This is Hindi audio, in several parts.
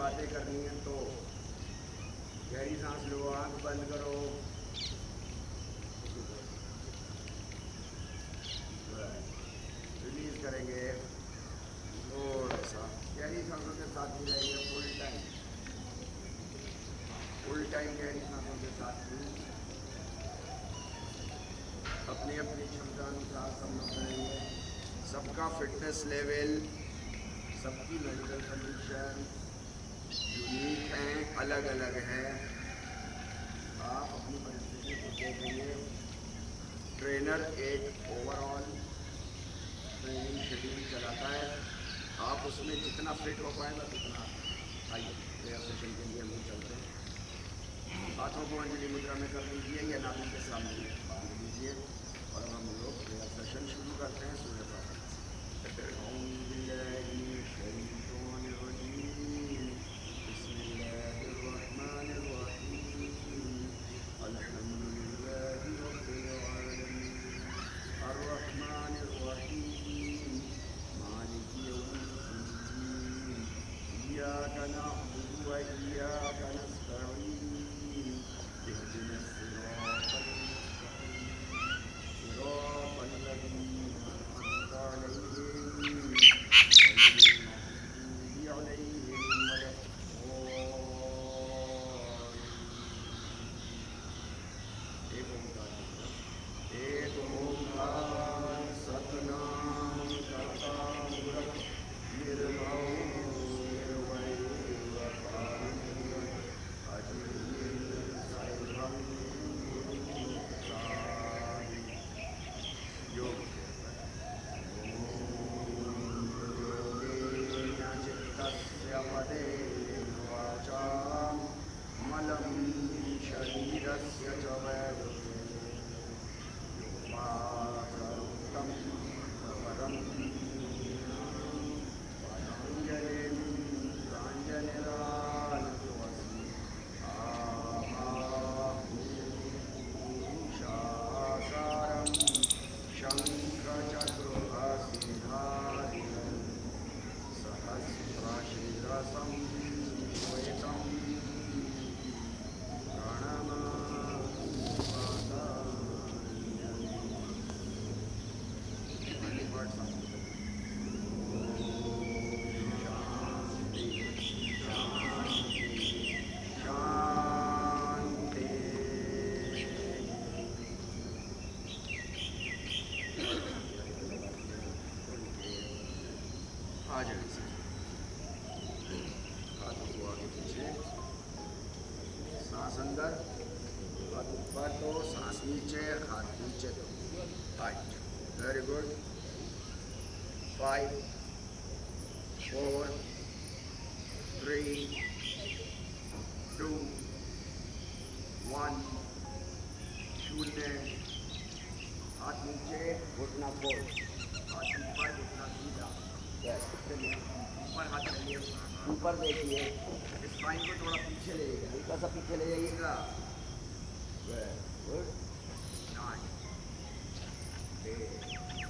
बातें करनी है तो गहरी सांस लो, आंख बंद करो, रिलीज करेंगे थोड़ा सा। गहरी सांसों के साथ भी रहेंगे फुल टाइम गहरी सांसों के साथ भी। अपनी अपनी क्षमता अनुसार सब लोग करेंगे। सबका फिटनेस लेवल, सबकी मेडिकल कंडीशन यूनिक हैं, अलग अलग है। आप अपनी परिस्थिति को देखेंगे। ट्रेनर एक ओवरऑल ट्रेनिंग शेड्यूल चलाता है, आप उसमें जितना फिट हो पाए बस उतना। आइए प्रेयर सेशन के लिए हम लोग चलते हैं। हाथों को अंजलि मुद्रा में कर लीजिए या नाभि के सामने बांध लीजिए और हम लोग प्रेयर सेशन शुरू करते हैं सूर्य प्रार्थना से। ओम आ जाए सर। हाथों को आगे पीछे, सांस अंदर, हाथ ऊपर तो सांस नीचे, हाथ नीचे तो हाइट। Very good. 5 4 3 2 1 शून्य। हाथ नीचे, घुटना फोल्ड, हाथ ऊपर, घुटना सीधा। ऊपर हाथ चलिए, ऊपर देखिए, स्पाइन को थोड़ा पीछे ले जाइएगा, हल्का सा पीछे ले जाइएगा। गुड। 9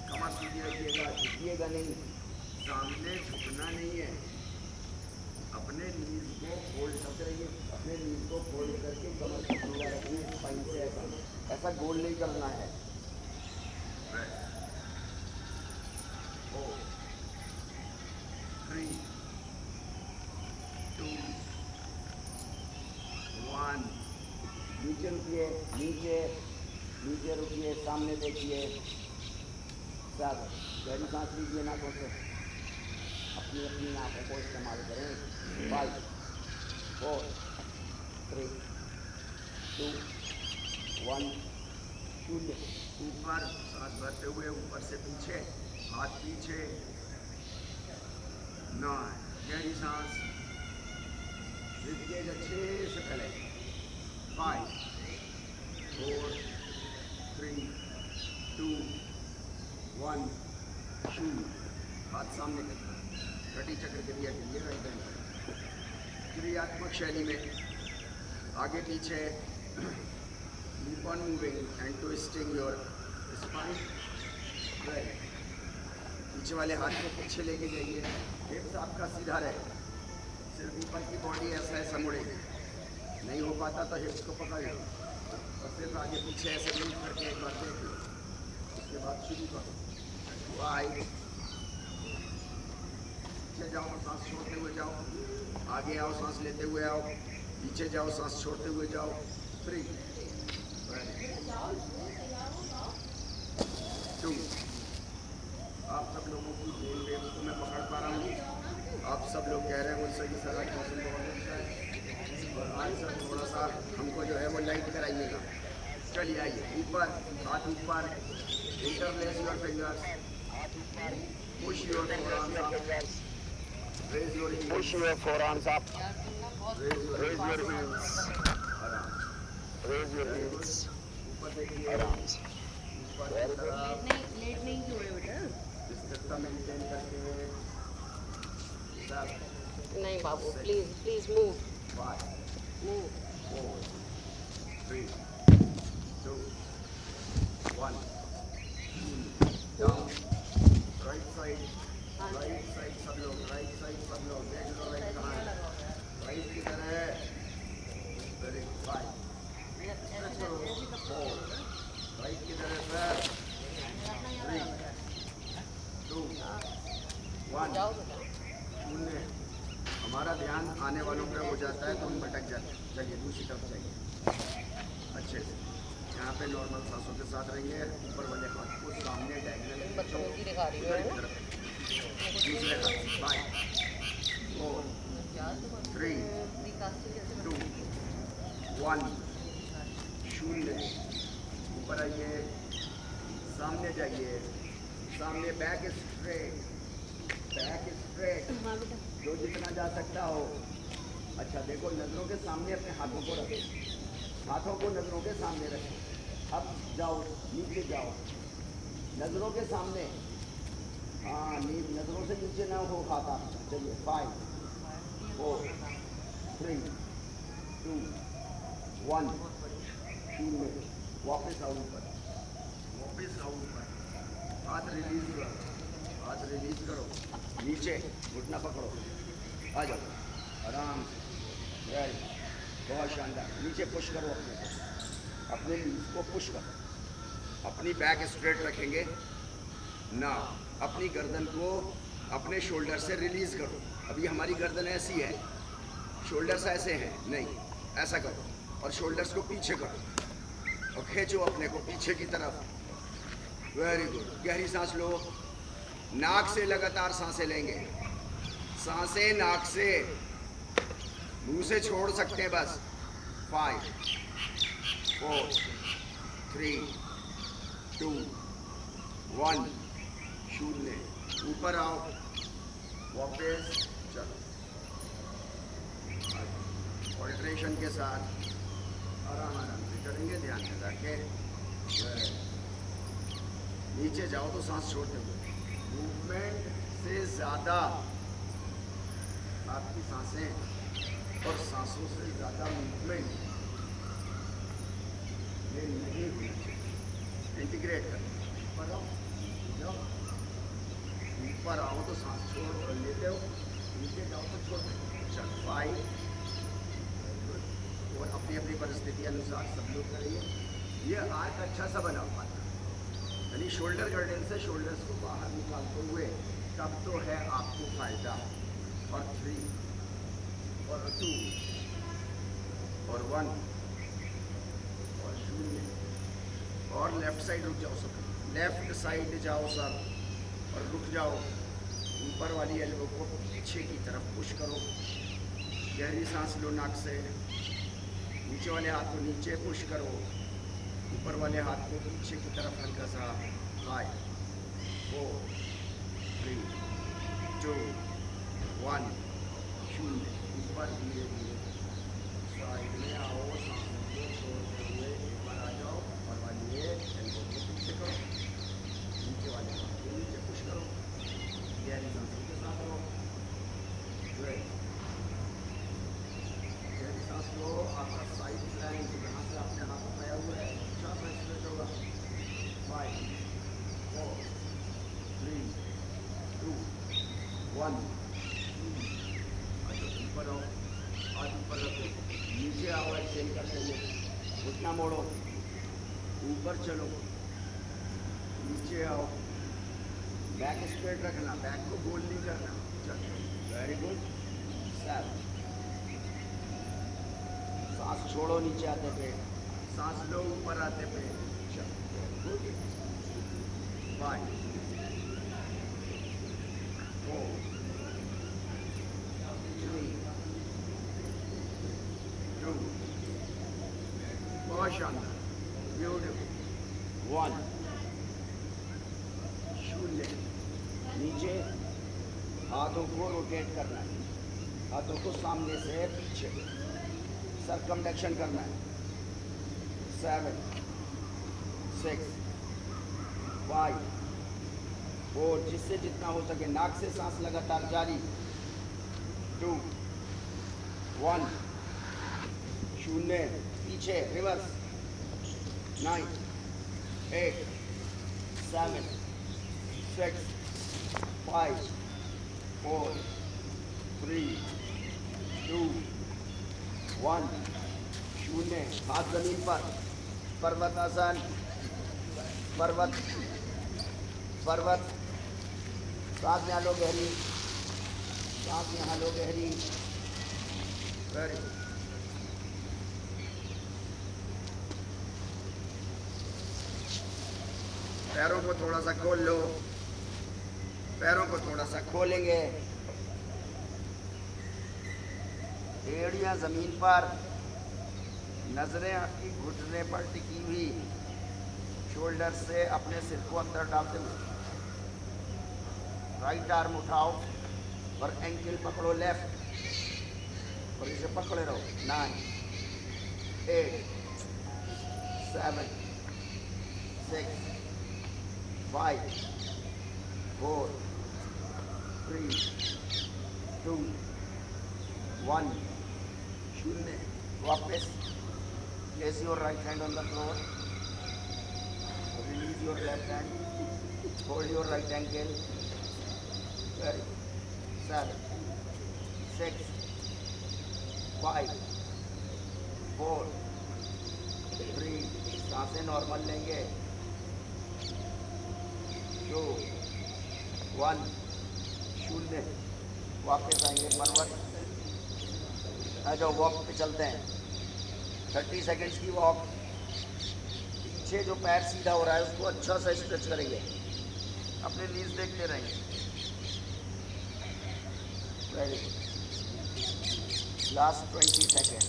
कमर सीधी रखिएगा, झुकिएगा नहीं, सामने झुकना नहीं है। अपने नीज को फोल्ड करते रहिए, अपने नीज को फोल्ड करके कमर को सीधा रखिए, स्पाइन से ऐसा गोल नहीं करना है। 4 3 2 1 नीचे रुकिए, नीचे रुकिए, सामने देखिए। 7 गहरी सांस लीजिए नाकों से, अपनी अपनी नाकों को इस्तेमाल करें। 5 4 3 2 1 शून्य। ऊपर सांस भरते हुए ऊपर से पीछे, हाथ पीछे। 9 गहरी सांस, रिपकेज अच्छे से फैले। 5 4 3 2 1 शून्य। हाथ सामने करना, घटी चक्र क्रिया के लिए राइट हैंड क्रियात्मक शैली में आगे पीछे, keep on moving and twisting your spine. Right, पीछे वाले हाथ को पीछे लेके जाइए, हिप्स आपका सीधा रहे, सिर ऊपर ऊपर की बॉडी ऐसा ऐसा मुड़ेगी, नहीं हो पाता तो हिप्स को पकड़ लो और सिर्फ आगे पीछे ऐसे मूव करके एक बार देख लो, उसके बाद शुरू करो। वाई, पीछे जाओ, सांस छोड़ते हुए जाओ, आगे आओ, सांस लेते हुए आओ, पीछे जाओ, सांस छोड़ते हुए जाओ। 3, 2। आप सब लोगों की ब्रेन वेव्स को मैं पकड़ पा रहा हूँ। आप सब लोग कह रहे हैं मुझसे कि सर आज मौसम बहुत अच्छा है और आज सर थोड़ा सा हमको जो है वो लाइट कराइएगा। चलिए आइए, ऊपर, हाथ ऊपर, interlace your fingers, push your forearms up, raise your heels, Push your forearms up. Raise your Raise your heels. आराम, Raise your heels. ऊपर देखिए, आराम से. ऊपर की तरफ लेट नहीं छोड़े बेटा। स्थिरता मेंटेन करके सब नहीं बाबू, please please move 5, move. 4, 3, 2, 1. Down. Right side सब लोग, राइट साइड सब लोग, देख लो राइट कहाँ है, राइट की तरह है। वेरी गुड, 5, 4, राइट की तरह सर, 3, 2, 1. जाओ बेटा। शून्य। हमारा ध्यान आने वालों पे हो जाता है तो हम भटक जाते हैं। चलिए दूसरी तरफ जाइए अच्छे से। यहाँ पे नॉर्मल सांसों के साथ रहेंगे, ऊपर वाले हाथ को सामने डायगोनल बदतमीजी दिखा रही हो है ना। दूसरे हाथ 5, 4, 3, 2, 1. शून्य। ऊपर आइए, सामने जाइए, सामने, बैक स्ट्रेट, हाँ बेटा। जो जितना जा सकता हो। अच्छा देखो, नजरों के सामने अपने हाथों को रखें, हाथों को नजरों के सामने रखें। अब जाओ, नीचे जाओ, नजरों के सामने, हाँ, नजरों से नीचे ना हो खाता। चलिए 5, 4, 3, 2, 1. शून्य। वापस आओ ऊपर, वापस आओ ऊपर, हाथ रिलीज करो, हाथ रिलीज करो, नीचे घुटना पकड़ो, आ जाओ आराम से। वेरी, बहुत शानदार। नीचे पुश करो अपने नीज को पुश करो, अपनी बैक स्ट्रेट रखेंगे ना, अपनी गर्दन को अपने शोल्डर से रिलीज करो। अभी हमारी गर्दन ऐसी है, शोल्डर्स ऐसे हैं, नहीं, ऐसा करो और शोल्डर्स को पीछे करो और खींचो अपने को पीछे की तरफ। Very good. गहरी सांस लो, नाक से लगातार सांसें लेंगे, सांसें नाक से, मुंह से छोड़ सकते हैं बस। 5, 4, 3, 2, 1. शून्य। ऊपर आओ, वापस चलो, ऑल्ट्रेशन के साथ आराम आराम से करेंगे, ध्यान में रखे। नीचे जाओ तो सांस छोड़ते हुए, मूवमेंट से ज़्यादा आपकी सांसें और सांसों से ज़्यादा मूवमेंट ये नहीं होनी चाहिए। इंटीग्रेट करें, ऊपर आओ, जाओ, ऊपर आओ तो सांस छोड़ और लेते हो, नीचे जाओ तो छोड़ते हो। चल 5, और अपनी अपनी परिस्थिति अनुसार सब लोग करेंगे। ये आर्क अच्छा सा बना हुआ था, यानी शोल्डर गर्डन से शोल्डर्स को बाहर निकालते हुए, तब तो है आपको फायदा। और 3 और 2 और 1 और शून्य। और लेफ्ट साइड रुक जाओ सब, लेफ्ट साइड जाओ सब और रुक जाओ। ऊपर वाली एल्बो को पीछे की तरफ पुश करो, गहरी सांस लो नाक से, नीचे वाले हाथ को नीचे पुश करो, ऊपर वाले हाथ को पीछे की तरफ हल्का सा। 5, 4, 3, 2, 1. शून्य। ऊपर धीरे धीरे साइड में आओ, सांसों को छोड़ते हुए ऊपर आ जाओ और वाली एल्बो को पीछे करो, नीचे वाले हाथ को नीचे पुश करो, गहरी सांसों के साथ रहो। गहरी सांस लो, आपका साइड प्लैंक जहाँ से आपने हाथ उठाया हुआ है अच्छा सा स्ट्रेच होगा। 5, 4, 3, 2, 1. ऊपर आओ, हाथ ऊपर रखो, नीचे आओ, एक्सहेल करते हुए, घुटना मोड़ो, ऊपर चलो, नीचे आओ, बैक स्ट्रेट रखना, बैक को गोल नहीं करना, चलो, वेरी गुड, 7, सांस छोड़ो नीचे आते पे, सांस लो ऊपर आते पे, चलो, गुड, 5, 4, 3, 2, बहुत शानदार, ब्यूटीफुल, 1, शून्य, नीचे, हाथों को रोटेट करना है, हाथों को सामने से पीछे, सर्कमडक्शन करना है, 7, 6, 5, 4, जिससे जितना हो सके नाक से सांस लगातार जारी, 2, 1, शून्य, पीछे, रिवर्स, 9, 8, 7, 6, 5, 4, 3, 2, 1, शून्य, हाथ जमीन पर, पर्वतासन, पर्वत, सांस यहाँ लो गहरी, सांस यहाँ लो गहरी, वेरी गुड, पैरों को थोड़ा सा खोल लो, पैरों को थोड़ा सा खोलेंगे, एड़ियां जमीन पर, नजरें आपकी घुटने पर टिकी हुई, शोल्डर से अपने सिर को अंदर डालते हुए, राइट आर्म उठाओ और एंकल पकड़ो लेफ्ट और इसे पकड़े रहो, 9, 8, 7, 6, 5, 4, 3, 2, 1, शून्य, वापस, place your right hand on the floor, release your left hand, hold your right ankle, very good, 7, 6, 5, 4, 3, सांसें नॉर्मल लेंगे, 2, 1, शून्य, वापस आएंगे, पर्वत, आ जाओ, वॉक पे चलते हैं, 30 सेकेंड्स की वॉक, पीछे जो पैर सीधा हो रहा है उसको अच्छा सा स्ट्रेच करेंगे, अपने नीज देखते रहेंगे, वेरी गुड, लास्ट 20 सेकेंड,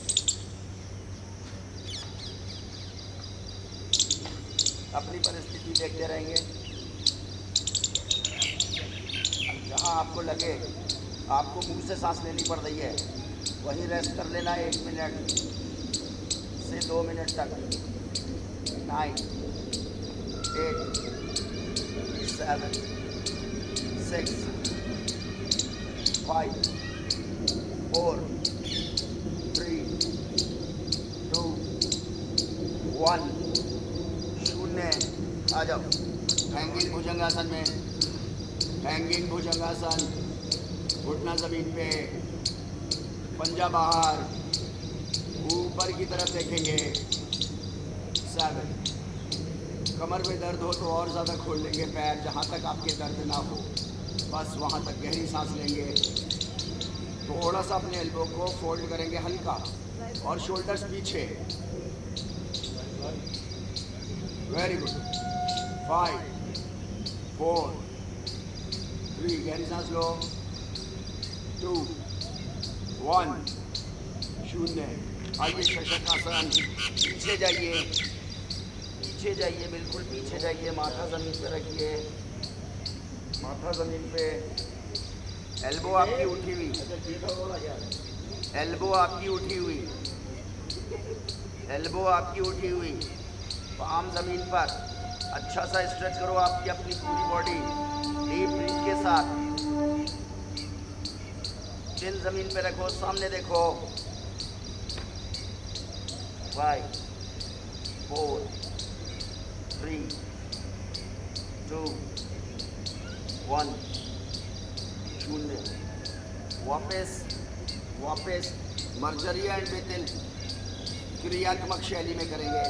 अपनी परिस्थिति देखते रहेंगे, जहाँ आपको लगे आपको मुंह से सांस लेनी पड़ रही है वहीं रेस्ट कर लेना 1 मिनट से 2 मिनट तक, 9, 8, 7, 6, 5, 4, 3, 2, 1, शून्य, आ जाओ, हैंगिंग भुजंगासन में, हैंगिंग भुजंगासन, घुटना जमीन पे, पंजा बाहर, ऊपर की तरफ देखेंगे, 7, कमर में दर्द हो तो और ज़्यादा खोल लेंगे पैर, जहाँ तक आपके दर्द ना हो बस वहाँ तक गहरी सांस लेंगे, थोड़ा सा अपने एल्बो को फोल्ड करेंगे हल्का और शोल्डर्स पीछे, वेरी गुड, 5, 4, 3, गहरी सांस लो, 2, 1, शून्य, आइए शशकासन, पीछे जाइए, बिल्कुल पीछे जाइए, माथा ज़मीन पे रखिए, माथा ज़मीन पे, एल्बो आपकी उठी हुई, एल्बो आपकी उठी हुई, एल्बो आपकी उठी हुई, पाम ज़मीन पर, अच्छा सा स्ट्रेच करो आपकी अपनी पूरी बॉडी, डीप ब्रीथ के साथ, चिन ज़मीन पे रखो, सामने देखो, 5, 4, 3, 2, 1, शून्य, वापस वापस मर्जरिया एंड बेतिल क्रियात्मक शैली में करेंगे।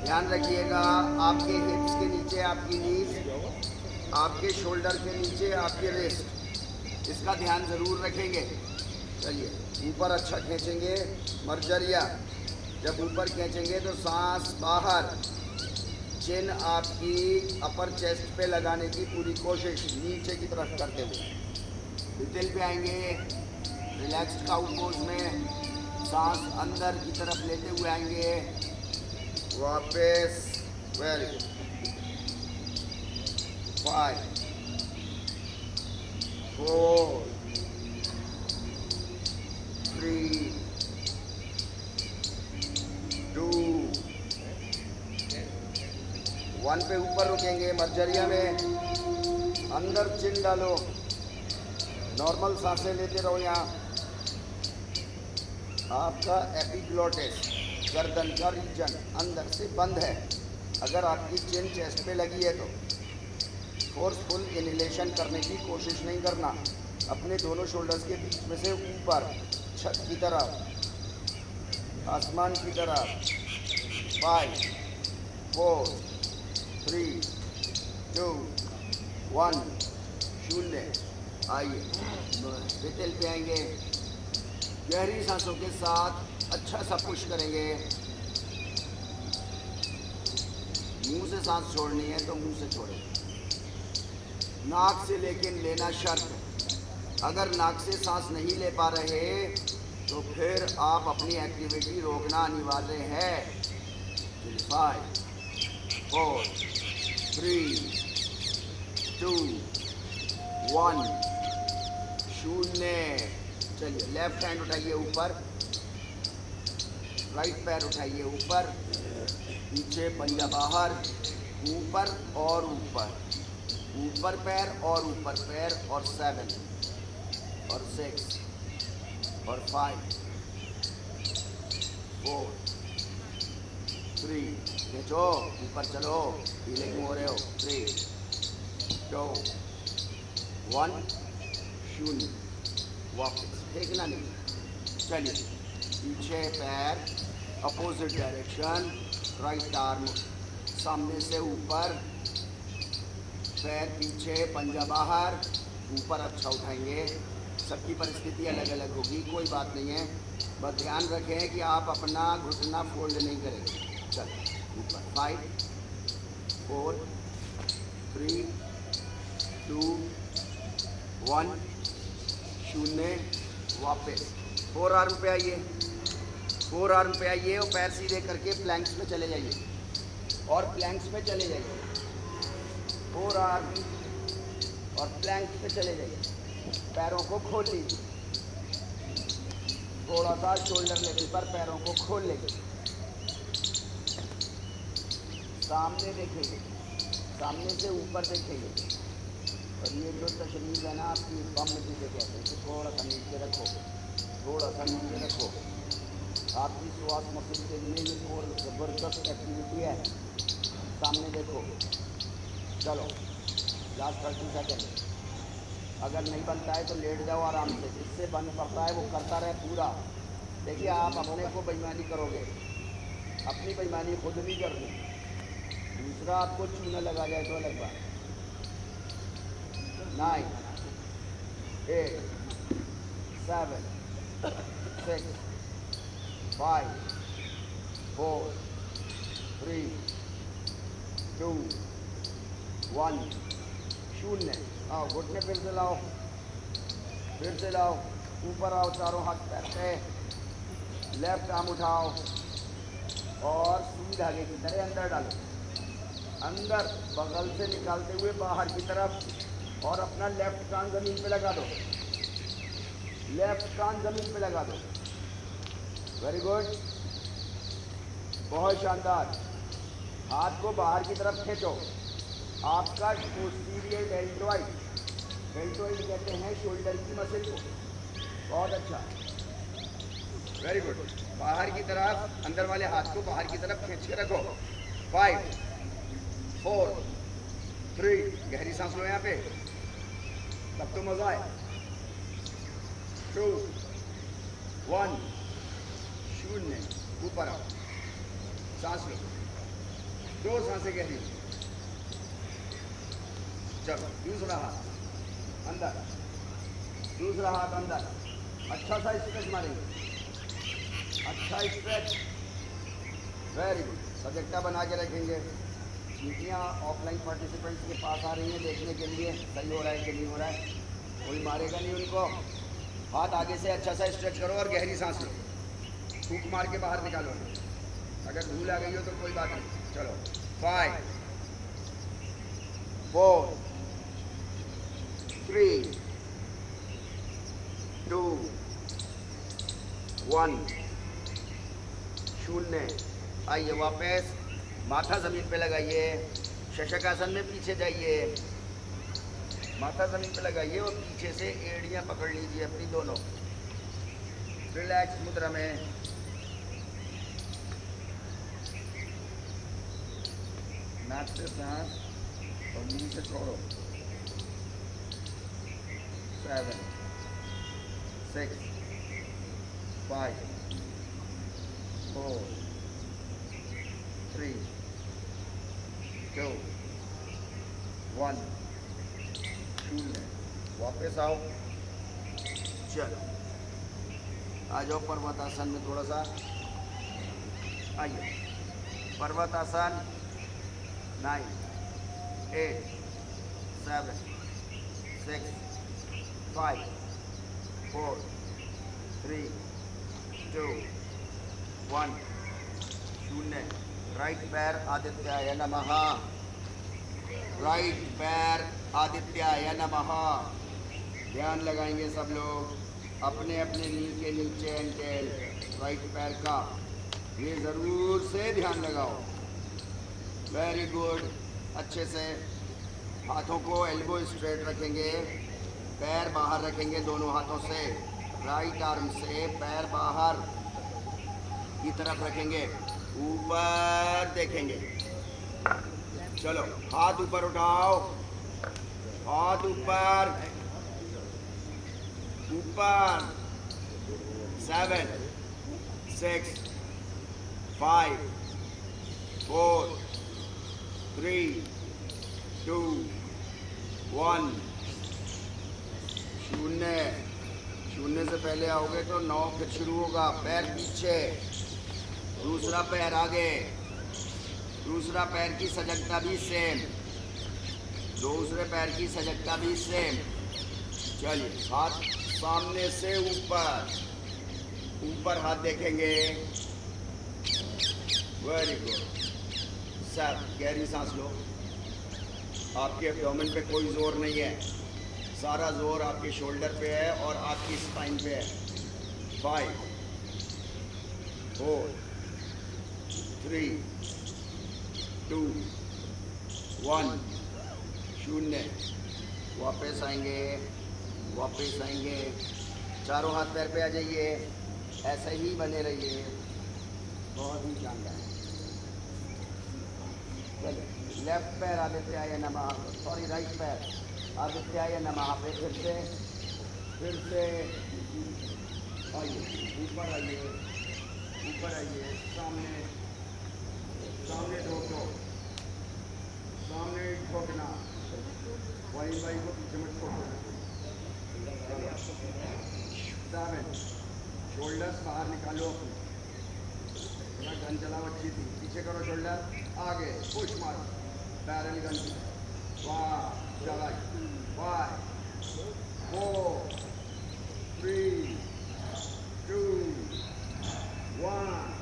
ध्यान रखिएगा, आपके हिप्स के नीचे आपकी नीज, आपके शोल्डर के नीचे आपके रिस्ट, इसका ध्यान ज़रूर रखेंगे। चलिए, ऊपर अच्छा खींचेंगे मर्जरिया। जब ऊपर खींचेंगे तो सांस बाहर, चिन आपकी अपर चेस्ट पे लगाने की पूरी कोशिश, नीचे की तरफ करते हुए। बेतिल पे आएंगे, रिलैक्स्ड काउ पोज में सांस अंदर की तरफ लेते हुए आएंगे, वापस। Very good. 5 4 3 2 1 पे ऊपर रुकेंगे मर्जरिया में, अंदर चिन डालो, नॉर्मल सांसें लेते रहो। यहाँ आपका एपिग्लोटिस, गर्दन का रीजन अंदर से बंद है। अगर आपकी चिन चेस्ट पे लगी है तो फोर्सफुल इनहेलेशन करने की कोशिश नहीं करना। अपने दोनों शोल्डर्स के बीच में से ऊपर, छत की तरफ, आसमान की तरफ। 5 4 3 2 1 0। आइए, बेतिल पे आएंगे, गहरी सांसों के साथ अच्छा सा पुश करेंगे। मुंह से सांस छोड़नी है तो मुंह से छोड़ें, नाक से लेकिन लेना शर्त। अगर नाक से सांस नहीं ले पा रहे तो फिर आप अपनी एक्टिविटी रोकना अनिवार्य है। 5 4 3 2 1 0। चलिए, लेफ्ट हैंड उठाइए ऊपर, राइट पैर उठाइए ऊपर, पीछे पंजा बाहर, ऊपर और ऊपर, ऊपर पैर और ऊपर पैर, और 7 और 6 और 5 4 3 खींचो, ऊपर चलो, पीले क्यों हो रहे हो। 3 2 1 0। वापस फेंकना नहीं। चलिए, पीछे पैर अपोजिट डायरेक्शन, राइट आर्म सामने से ऊपर, पैर पीछे, पंजा बाहर, ऊपर अच्छा उठाएंगे। सबकी परिस्थिति अलग अलग होगी, कोई बात नहीं है, बस ध्यान रखें कि आप अपना घुटना फोल्ड नहीं करेंगे। चलिए, ऊपर। 5 4 3 2 1 0। वापस 4 आर्म पे आइए, 4 आर्म पे आइए और पैर सीधे करके प्लैंक्स में चले जाइए, और प्लैंक्स में चले जाइए। 4 आर्म और प्लैंक्स पे चले जाइए। पैरों को खोल लीजिए, थोड़ा सा शोल्डर लेवल पर पैरों को खोल लीजिए। सामने देखेंगे, सामने से ऊपर देखेंगे, और ये जो तशरीफ है ना आपकी बम जिसे कहते हैं, तो थोड़ा सा नीचे रखो, थोड़ा सा नीचे रखो। आपकी श्वास मसल के लिए ये और ज़बरदस्त एक्टिविटी है। सामने देखो, चलो लास्ट 30 सेकेंड। अगर नहीं बनता है तो लेट जाओ आराम से, जिससे बन पड़ता है वो करता रहे पूरा। देखिए, आप अपने को बेईमानी करोगे, अपनी बेईमानी खुद नहीं करनी, दूसरा आपको चूना लगा जाए तो अलग बात। 9 8 7 6 5 4 3 2 1 0। आओ, घुटने फिर से लाओ, फिर से लाओ, ऊपर आओ, चारों हाथ पैर पे, लेफ्ट आर्म उठाओ और सुई धागे की तरह अंदर डालो, अंदर बगल से निकालते हुए बाहर की तरफ, और अपना लेफ्ट कान जमीन पे लगा दो, लेफ्ट कान जमीन पे लगा दो। वेरी गुड, बहुत शानदार। हाथ को बाहर की तरफ खींचो। आपका पोस्टीरियर डेल्टॉइड, डेल्टॉइड कहते हैं शोल्डर की मसल को। बहुत अच्छा, वेरी गुड। बाहर की तरफ, अंदर वाले हाथ को बाहर की तरफ खींच के रखो। 5 4 3, गहरी सांस लो यहाँ पे, तब तो मजा आए। 2 1 0 ऊपर आओ, सांस लो, 2 सांसें गहरी। चलो दूसरा हाथ अंदर, दूसरा हाथ अंदर, अच्छा सा स्ट्रेच मारेंगे, अच्छा स्ट्रेच, वेरी गुड। सजगता बना के रखेंगे। चींटियाँ ऑफलाइन पार्टिसिपेंट्स के पास आ रही हैं देखने के लिए सही हो रहा है कि नहीं हो रहा है, कोई मारेगा नहीं उनको। हाथ आगे से अच्छा सा स्ट्रेच करो और गहरी सांस लो, फूंक मार के बाहर निकालो, अगर धूल आ गई हो तो कोई बात नहीं। चलो 5 4 3 2 1 0। आइए वापस, माथा ज़मीन पे लगाइए, शशकासन में पीछे जाइए, माथा ज़मीन पे लगाइए और पीछे से एड़ियाँ पकड़ लीजिए अपनी दोनों, रिलैक्स मुद्रा में। नाक से सांस और मुंह से छोड़ो। 7 6 5 4 3 2 1 0। वापस आओ, चलो आ जाओ पर्वतासन में थोड़ा सा, आइए पर्वतासन। 9 8 7 6 5 4 3 2 1 0। राइट पैर आदित्याय नमः, राइट पैर आदित्याय नमः। ध्यान लगाएंगे सब लोग अपने अपने नी के नीचे एंटेल राइट पैर का, ये ज़रूर से ध्यान लगाओ। वेरी गुड, अच्छे से हाथों को एल्बो स्ट्रेट रखेंगे, पैर बाहर रखेंगे दोनों हाथों से, राइट आर्म से पैर बाहर की तरफ रखेंगे, ऊपर देखेंगे। चलो हाथ ऊपर उठाओ, हाथ ऊपर ऊपर। 7 6 5 4 3 2 1 0। शून्य से पहले आओगे तो 9 फिर शुरू होगा। पैर पीछे, दूसरा पैर आगे, दूसरा पैर की सजगता भी सेम, दूसरे पैर की सजगता भी सेम। चलिए हाथ सामने से ऊपर, ऊपर हाथ देखेंगे, वेरी गुड। सब गहरी सांस लो, आपके एब्डोमेन पे कोई जोर नहीं है, सारा जोर आपके शोल्डर पे है और आपकी स्पाइन पे है। 5 4 3 2 1 0। वापस आएंगे, वापस आएंगे, चारों हाथ पैर पे आ जाइए, ऐसे ही बने रहिए, बहुत ही शानदार। चलिए लेफ्ट पैर आदित्याय नमः, सॉरी राइट पैर आदित्याय नमः पे फिर से आइए, ऊपर आइए, ऊपर आइए, सामने सामने ठोको, सामने ठोकना, वही भाई को पीछे मत ठोकना। 7 शोल्डर्स बाहर निकालो अपने, थोड़ा गन चलाओ, अच्छी थी, पीछे करो शोल्डर, आगे पुश मारो, बैरल गन। वाह चला। 5 4 3 2 1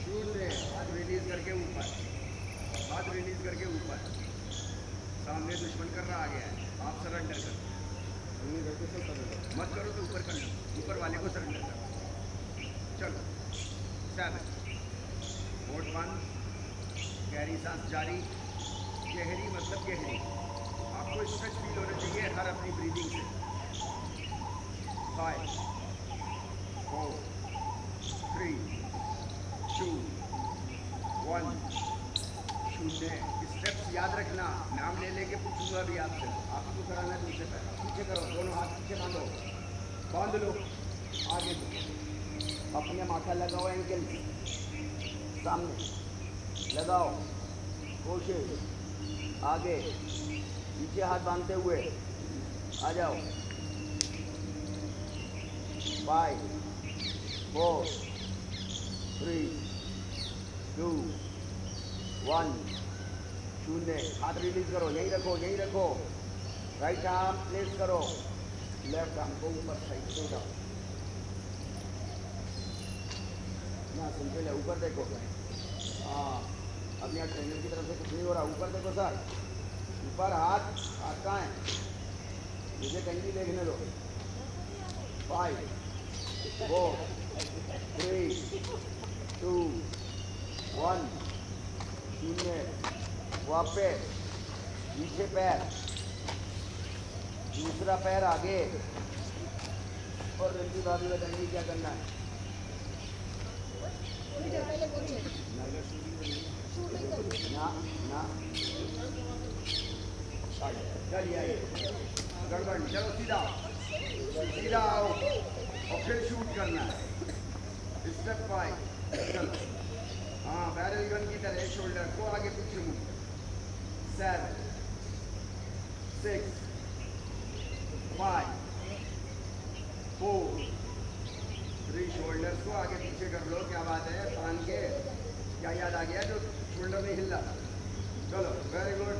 0। हाथ रिलीज करके ऊपर, हाथ रिलीज करके ऊपर। सामने दुश्मन कर रहा आ गया है, आप सरेंडर करो, मत करो तो ऊपर कर लो, ऊपर वाले को सरेंडर करो। चलो 7 होठ बंद, गहरी सांस जारी, गहरी मतलब गहरी, आपको स्ट्रेच फील होना चाहिए हर अपनी ब्रीदिंग से। 5 4 3 2 1 0। स्टेप्स याद रखना, नाम ले लेके पूछूंगा भी आपसे, आपको कराना है दूसरे पैर, पीछे करो, दोनों हाथ पीछे बांधो, बांध लो, आगे अपने माथा लगाओ, एंकल सामने लगाओ, कोशिश आगे, पीछे हाथ बांधते हुए आ जाओ। 5 4 3 2 1 शून्य। हाथ रिलीज करो, यहीं रखो, यहीं रखो। राइट आर्म प्लेस करो, लेफ्ट आर्म को ऊपर साइड से जाओ ना, सुनते ले, ऊपर देखो। हाँ, अब यहाँ ट्रेनर की तरफ से कुछ नहीं हो रहा, ऊपर देखो सर, ऊपर हाथ, हाथ कहाँ है, मुझे कहीं भी देखने दो। 5 4 3 2 1 शून्य। वापस पीछे पैर, दूसरा पैर आगे, और रंजी भाभी बताएंगे क्या करना है। ना ना चलिए आइए, गड़बड़, चलो सीधा सीधा आओ और फिर शूट करना है। स्टेप 5 चलो, हाँ बैरल गन की तरह शोल्डर को आगे पीछे मूव। 7 6 5 4 3 शोल्डर्स को आगे पीछे कर लो। क्या बात है, तान के क्या याद आ गया जो शोल्डर नहीं हिल रहा। चलो वेरी गुड।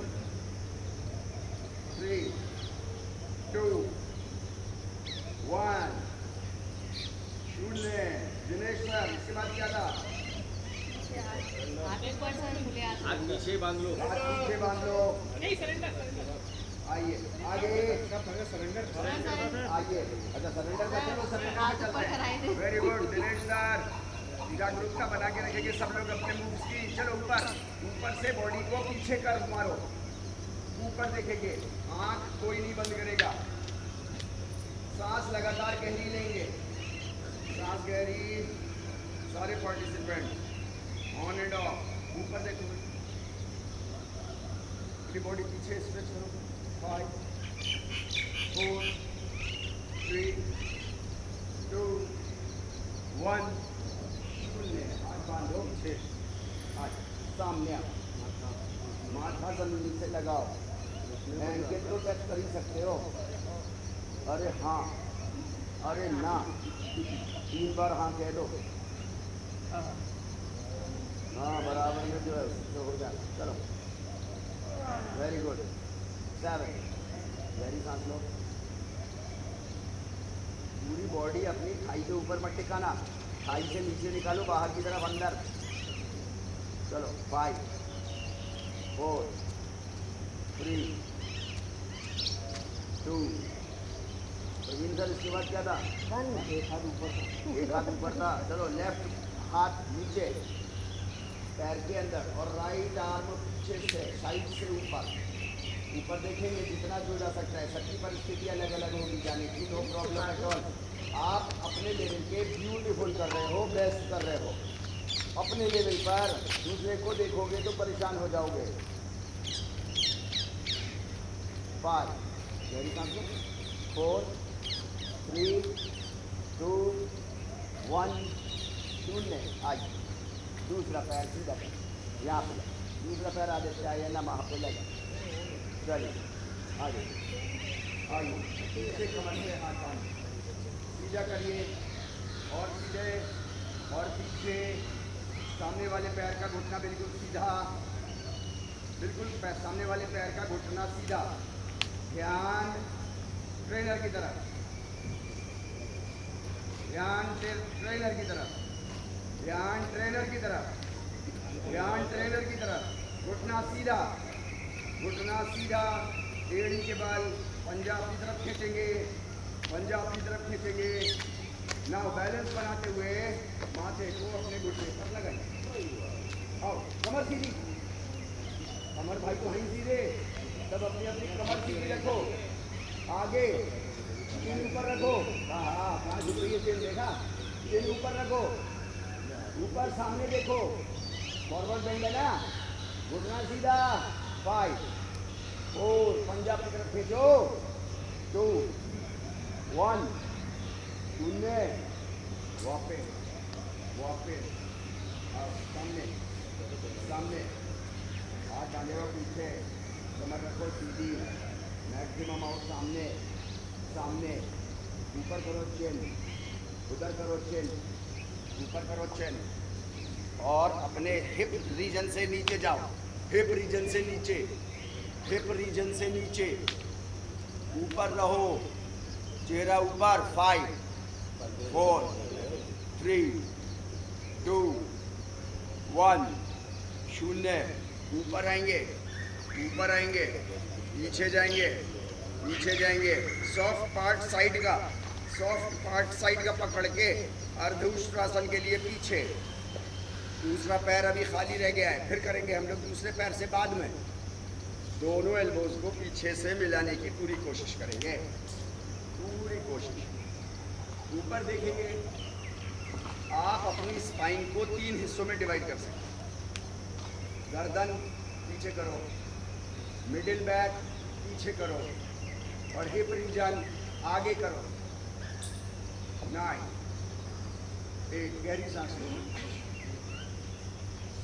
3 2 1 शून्य। दिनेश सर, इसके बाद क्या था? हाथ नीचे बांध लो, हाथ पीछे बांध लो। आइए आगे, आइए। अच्छा सरेंडर करते हो, सरेंडर में चलते हैं। वेरी गुड दिनेश सर, सीधा ग्रुप का बना के रखेंगे सब लोग अपने मूव्स की। चलो ऊपर, ऊपर से बॉडी को पीछे कर मारो, ऊपर देखेंगे, आंख कोई नहीं बंद करेगा। सांस लगातार गहरी लेंगे, सांस गहरी, सारे पार्टिसिपेंट ऑन एंड ऑफ। ऊपर देखो, पूरी बॉडी पीछे स्ट्रेच करो। 5 4 3 2 1 शून्य। हाथ बांधो पीछे, हाथ सामने आओ, माथा जमीन से लगाओ। एंकल तो टच कर ही सकते हो। अरे हाँ, अरे ना, 3 बार हाँ कह दो। हाँ बराबर में जो है तो हो जाए। चलो वेरी गुड। 7 गहरी सांस लो। पूरी बॉडी अपनी थाई के ऊपर मत टिकाना, थाई से नीचे निकालो, बाहर की तरफ अंदर। चलो 5 4 3 2 प्रवीण सर, इसके बाद क्या था? एक हाथ ऊपर था, एक हाथ ऊपर था। चलो लेफ्ट हाथ नीचे पैर के अंदर, और राइट आर्म पीछे से साइड से ऊपर। ऊपर देखेंगे जितना जो जा सकता है। सबकी परिस्थिति अलग अलग होगी जाने की, नो प्रॉब्लम एट ऑल। आप अपने लेवल के ब्यूटीफुल कर रहे हो, बेस्ट कर रहे हो अपने लेवल पर। दूसरे को देखोगे तो परेशान हो जाओगे। 5 वेरी कॉन्फिडेंट 4 3 2 1 शून्य। आज दूसरा पैर सीधा कर, यहाँ पे दूसरा पैर आगे से आइए ना, वहाँ पे लगा। चलिए आगे आइए, पीछे कमर से हाथ बांध सीधा करिए, और सीधे और पीछे। सामने वाले पैर का घुटना बिल्कुल सीधा, बिल्कुल सामने वाले पैर का घुटना सीधा। ध्यान ट्रेनर की तरफ, ध्यान ट्रेनर की तरफ, ध्यान ट्रेनर की तरफ, ध्यान ट्रेनर की तरफ। घुटना सीधा, घुटना सीधा। एड़ी के बल पंजा अपनी तरफ खींचेंगे, पंजा अपनी तरफ खींचेंगे। नाउ बैलेंस बनाते हुए माथे को अपने घुटने पर लगाएं। आओ कमर सीधी, कमर भाई को नहीं सीधे, तब अपनी अपनी कमर सीधी रखो। आगे चेन ऊपर रखो। हाँ हाँ, कहाँ झुक रही है चेन, देखा? चेन ऊपर रखो, ऊपर सामने देखो, फॉरवर्ड बेंड है ना, घुटना सीधा। 5 4 पंजा की तरफ खींचो। 2 1 शून्य। वापस सामने सामने, हाथ डालेगा पीछे, कमर रखो सीधी, मैक्सिमम आउट सामने सामने, ऊपर करो चिन, उधर करो चिन, ऊपर करो चिन, और अपने हिप रीजन से नीचे जाओ, हिप रीजन से नीचे, हिप रीजन से नीचे, ऊपर रहो, चेहरा ऊपर। 5 4 3 2 1 शून्य। ऊपर आएंगे, ऊपर आएंगे, पीछे जाएंगे, पीछे जाएंगे, सॉफ्ट पार्ट साइड का, सॉफ्ट पार्ट साइड का पकड़ के अर्ध उष्ट्रासन के लिए पीछे। दूसरा पैर अभी खाली रह गया है, फिर करेंगे हम लोग दूसरे पैर से बाद में। दोनों एल्बोज को पीछे से मिलाने की पूरी कोशिश करेंगे, पूरी कोशिश। ऊपर देखेंगे, आप अपनी स्पाइन को 3 हिस्सों में डिवाइड कर सकते हैं। गर्दन पीछे करो, मिडिल बैक पीछे करो, और हिप रीजन आगे करो। 9 8 गहरी सांस लो,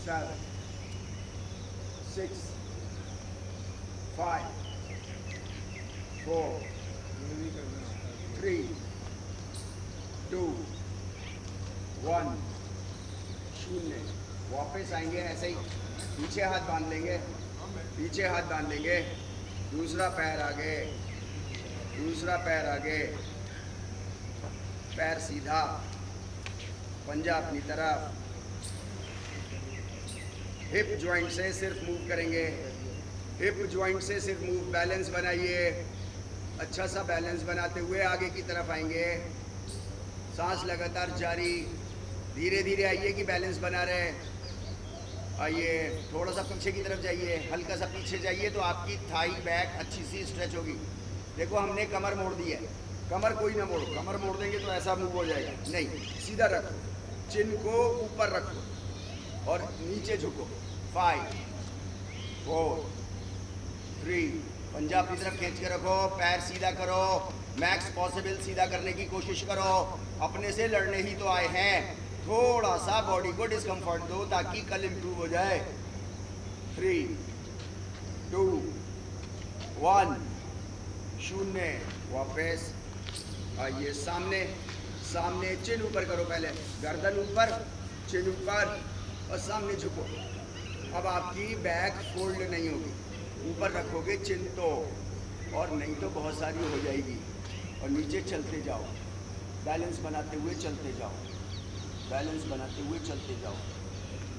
7 6 5 4 3 2 1 शून्य। वापस आएंगे ऐसे ही, पीछे हाथ बांध लेंगे, पीछे हाथ बांध लेंगे, दूसरा पैर आगे, दूसरा पैर आगे, पैर सीधा, पंजा अपनी तरफ। हिप जॉइंट से सिर्फ मूव करेंगे, हिप जॉइंट से सिर्फ मूव। बैलेंस बनाइए, अच्छा सा बैलेंस बनाते हुए आगे की तरफ आएंगे। सांस लगातार जारी, धीरे धीरे आइए कि बैलेंस बना रहे। आइए, थोड़ा सा पीछे की तरफ जाइए, हल्का सा पीछे जाइए तो आपकी थाई बैक अच्छी सी स्ट्रेच होगी। देखो हमने कमर मोड़ दी है, कमर कोई ना मोड़ो, कमर मोड़ देंगे तो ऐसा मूव हो जाएगा। नहीं, सीधा रखो, चिन को ऊपर रखो और नीचे झुको। 5 4 3 पंजा अपनी तरफ खींच के रखो, पैर सीधा करो, मैक्स पॉसिबल सीधा करने की कोशिश करो। अपने से लड़ने ही तो आए हैं, थोड़ा सा बॉडी को डिस्कम्फर्ट दो ताकि कल इम्प्रूव हो जाए। 3 2 1 शून्य। वापस आइए, सामने सामने, चिन ऊपर करो, पहले गर्दन ऊपर, चिन ऊपर और सामने झुको। अब आपकी बैक फोल्ड नहीं होगी, ऊपर रखोगे चिन तो, और नहीं तो बहुत सारी हो जाएगी। और नीचे चलते जाओ, बैलेंस बनाते हुए चलते जाओ, बैलेंस बनाते हुए चलते जाओ,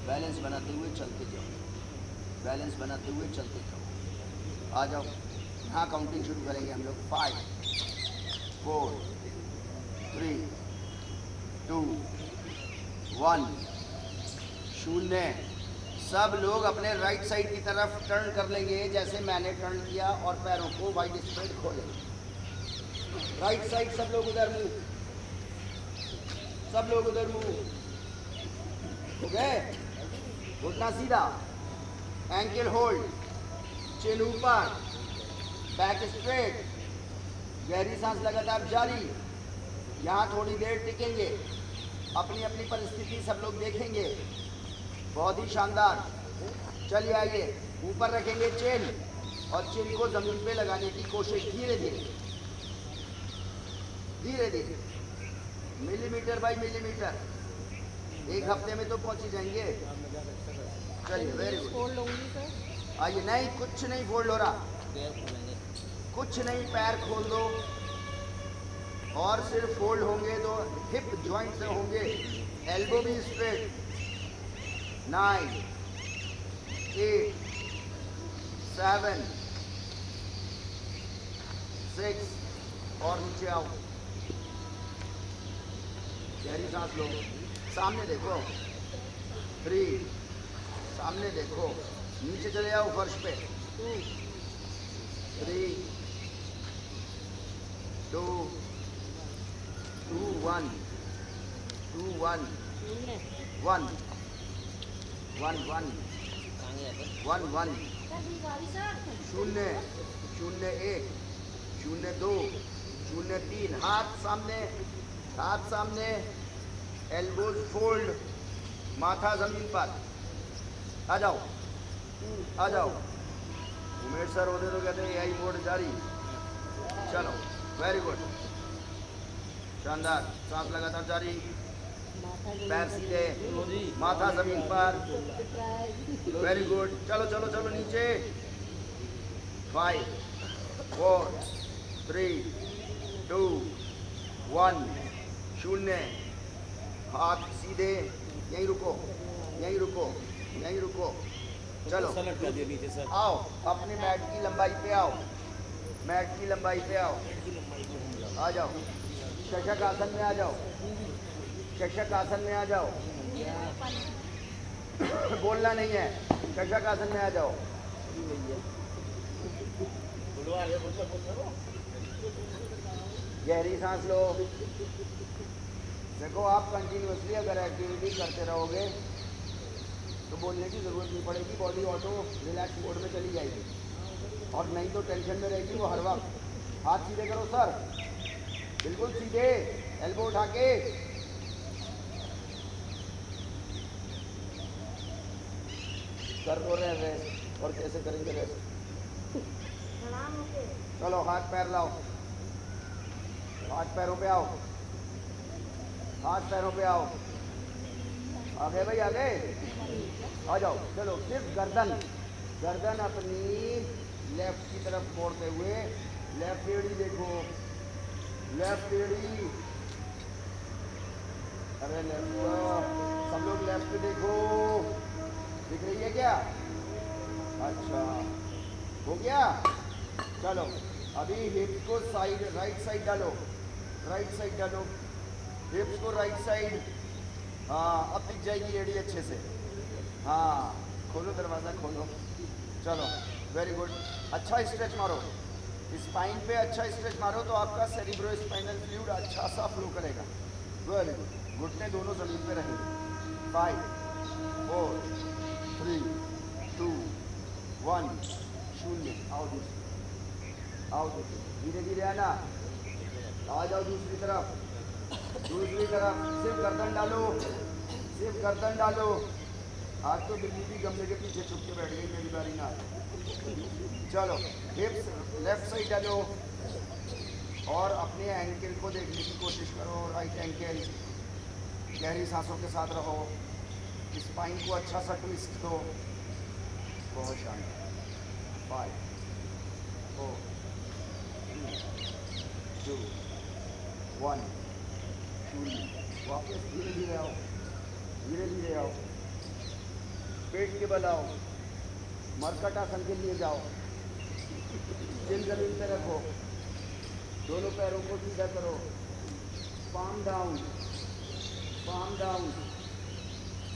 बैलेंस बनाते हुए चलते जाओ, बैलेंस बनाते हुए चलते जाओ। आ जाओ, यहाँ काउंटिंग शुरू करेंगे हम लोग। 5 4 3 2 1 शून्य। सब लोग अपने राइट साइड की तरफ टर्न कर लेंगे जैसे मैंने टर्न किया, और पैरों को वाइड स्प्रेड खोलेंगे। राइट साइड सब लोग उधर मूव, सब लोग उधर मूव हो गए। घुटना सीधा, एंकल होल्ड, चिन ऊपर, बैक स्ट्रेट, गहरी सांस लगातार जारी। यहाँ थोड़ी देर टिकेंगे, अपनी अपनी परिस्थिति सब लोग देखेंगे। बहुत ही शानदार। चलिए आइए, ऊपर रखेंगे चिन और चिन को जमीन पे लगाने की कोशिश, धीरे धीरे धीरे धीरे, मिलीमीटर बाय मिलीमीटर। 1 हफ्ते में तो पहुंच ही जाएंगे। चलिए, वेरी गुड। आइए, नहीं कुछ नहीं फोल्ड हो रहा, कुछ नहीं, पैर खोल दो और सिर्फ फोल्ड होंगे तो हिप जॉइंट से होंगे, एल्बो भी स्ट्रेट। 9 8 7 6 और नीचे आओ, गहरी सांस लो, सामने देखो। 3 सामने देखो, नीचे चले जाओ फर्श पे। 3 2 2 1 2 1 1 1 1 1 1 शून्य 0 1 0 2 0 3। हाथ सामने, हाथ सामने, एल्बोज फोल्ड, माथा जमीन पर। आ जाओ, आ जाओ। उमेश सर होते तो कहते हैं यही मोड जारी। चलो, वेरी गुड, शानदार। सांस लगातार जारी, पैर सीधे, माथा जमीन पर। वेरी गुड, चलो चलो चलो नीचे। 5 4 3 2 1 शून्य। हाथ सीधे, यहीं रुको, यहीं रुको, यहीं रुको। चलो आओ, अपने मैट की लंबाई पे आओ, मैट की लंबाई पे आओ। आ जाओ, शशक आसन में आ जाओ, शशक आसन में आ जाओ। बोलना नहीं है, शशक आसन में आ जाओ। गहरी सांस लो। देखो, आप कंटिन्यूसली अगर एक्टिविटी करते रहोगे तो बोलने की ज़रूरत नहीं पड़ेगी, बॉडी ऑटो रिलैक्स मोड में चली जाएगी। और नहीं तो टेंशन में रहेगी वो हर वक्त। हाथ सीधे करो सर, बिल्कुल सीधे, एल्बो उठा के। कर तो रहे रेस्ट, और कैसे करेंगे रेस्ट? चलो हाथ पैर लाओ, हाथ पैरों पे आओ, हाथ पैरों पे आओ। आगे भाई आगे आ जाओ। चलो, सिर्फ गर्दन, गर्दन अपनी लेफ्ट की तरफ मोड़ते हुए, लेफ्ट एड़ी देखो, लेफ्ट एड़ी। अरे लेफ्ट, सब लोग लेफ्ट देखो, दिख रही है क्या? अच्छा, हो गया। चलो, अभी हिप्स को साइड, राइट साइड डालो, राइट साइड डालो, हिप्स को राइट साइड। हाँ, अब दिख जाएगी एड़ी अच्छे से। हाँ, खोलो दरवाज़ा, खोलो। चलो, वेरी गुड। अच्छा स्ट्रेच मारो, स्पाइन पे अच्छा स्ट्रेच मारो तो आपका सेरिब्रो स्पाइनल फ्लूइड अच्छा सा फ्लो करेगा। वेरी गुड, घुटने दोनों जमीन पे रहेंगे। 5 4 3 2 1 शून्य। आओ दूसरी, आओ दूसरी, धीरे धीरे आना। आ जाओ दूसरी तरफ, दूसरी तरफ। सिर्फ गर्दन डालो, सिर्फ गर्दन डालो। आज तो बिल्ली भी गमले के पीछे छुप के बैठ गई, मेरी बारी ना। चलो, हिप्स लेफ्ट साइड डालो और अपने एंकल को देखने की कोशिश करो, राइट एंकल। गहरी सांसों के साथ रहो, स्पाइन को अच्छा सा ट्विस्ट दो। बहुत शानदार। 5 4 3 2 1 शून्य। वापस धीरे धीरे आओ, धीरे धीरे आओ, पेट के बल आओ, मरकट आसन के लिए जाओ। चिन जमीन पे रखो, दोनों पैरों को सीधा करो, palm down, palm down.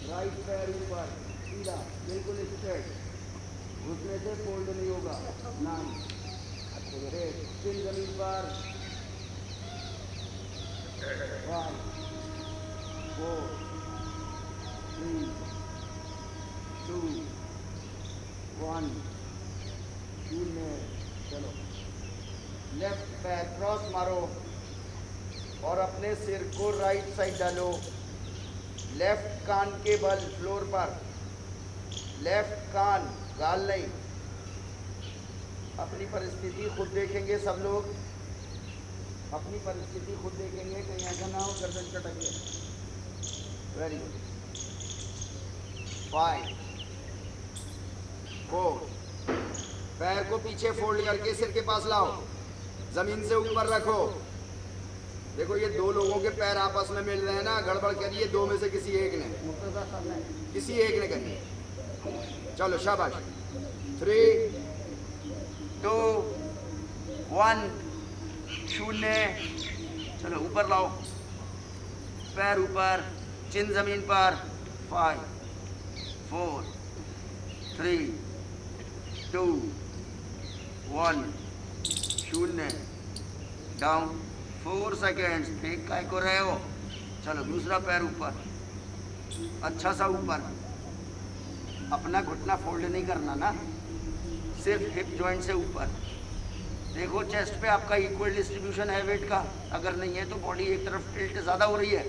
Right पैर ऊपर सीधा, बिल्कुल स्ट्रेट, घुटने से फोल्ड नहीं होगा। 9 चिन जमीन पर। 5 4 3 2 1 शून्य। चलो, लेफ्ट पैर क्रॉस मारो और अपने सिर को राइट साइड डालो। लेफ्ट कान के बल फ्लोर पर, लेफ्ट कान, गाल नहीं। अपनी परिस्थिति खुद देखेंगे सब लोग, अपनी परिस्थिति खुद देखेंगे, कहीं ऐसा ना हो गर्दन कटक जाए। Very good. 5 4 पैर को पीछे फोल्ड करके सिर के पास लाओ, जमीन से ऊपर रखो। देखो, ये दो लोगों के पैर आपस में मिल रहे हैं ना, गड़बड़ करिए दो में से किसी एक ने करी। चलो शाबाश। 3 2 1 शून्य। चलो, ऊपर लाओ, पैर ऊपर, चिन जमीन पर। 5 4 3 2 1 शून्य। डाउन। 4 सेकेंड्स। फेंक काय को रहे हो? चलो, दूसरा पैर ऊपर, अच्छा सा ऊपर। अपना घुटना फोल्ड नहीं करना ना, सिर्फ हिप जॉइंट से ऊपर। देखो, चेस्ट पे आपका इक्वल डिस्ट्रीब्यूशन है वेट का। अगर नहीं है तो बॉडी एक तरफ टिल्ट ज़्यादा हो रही है।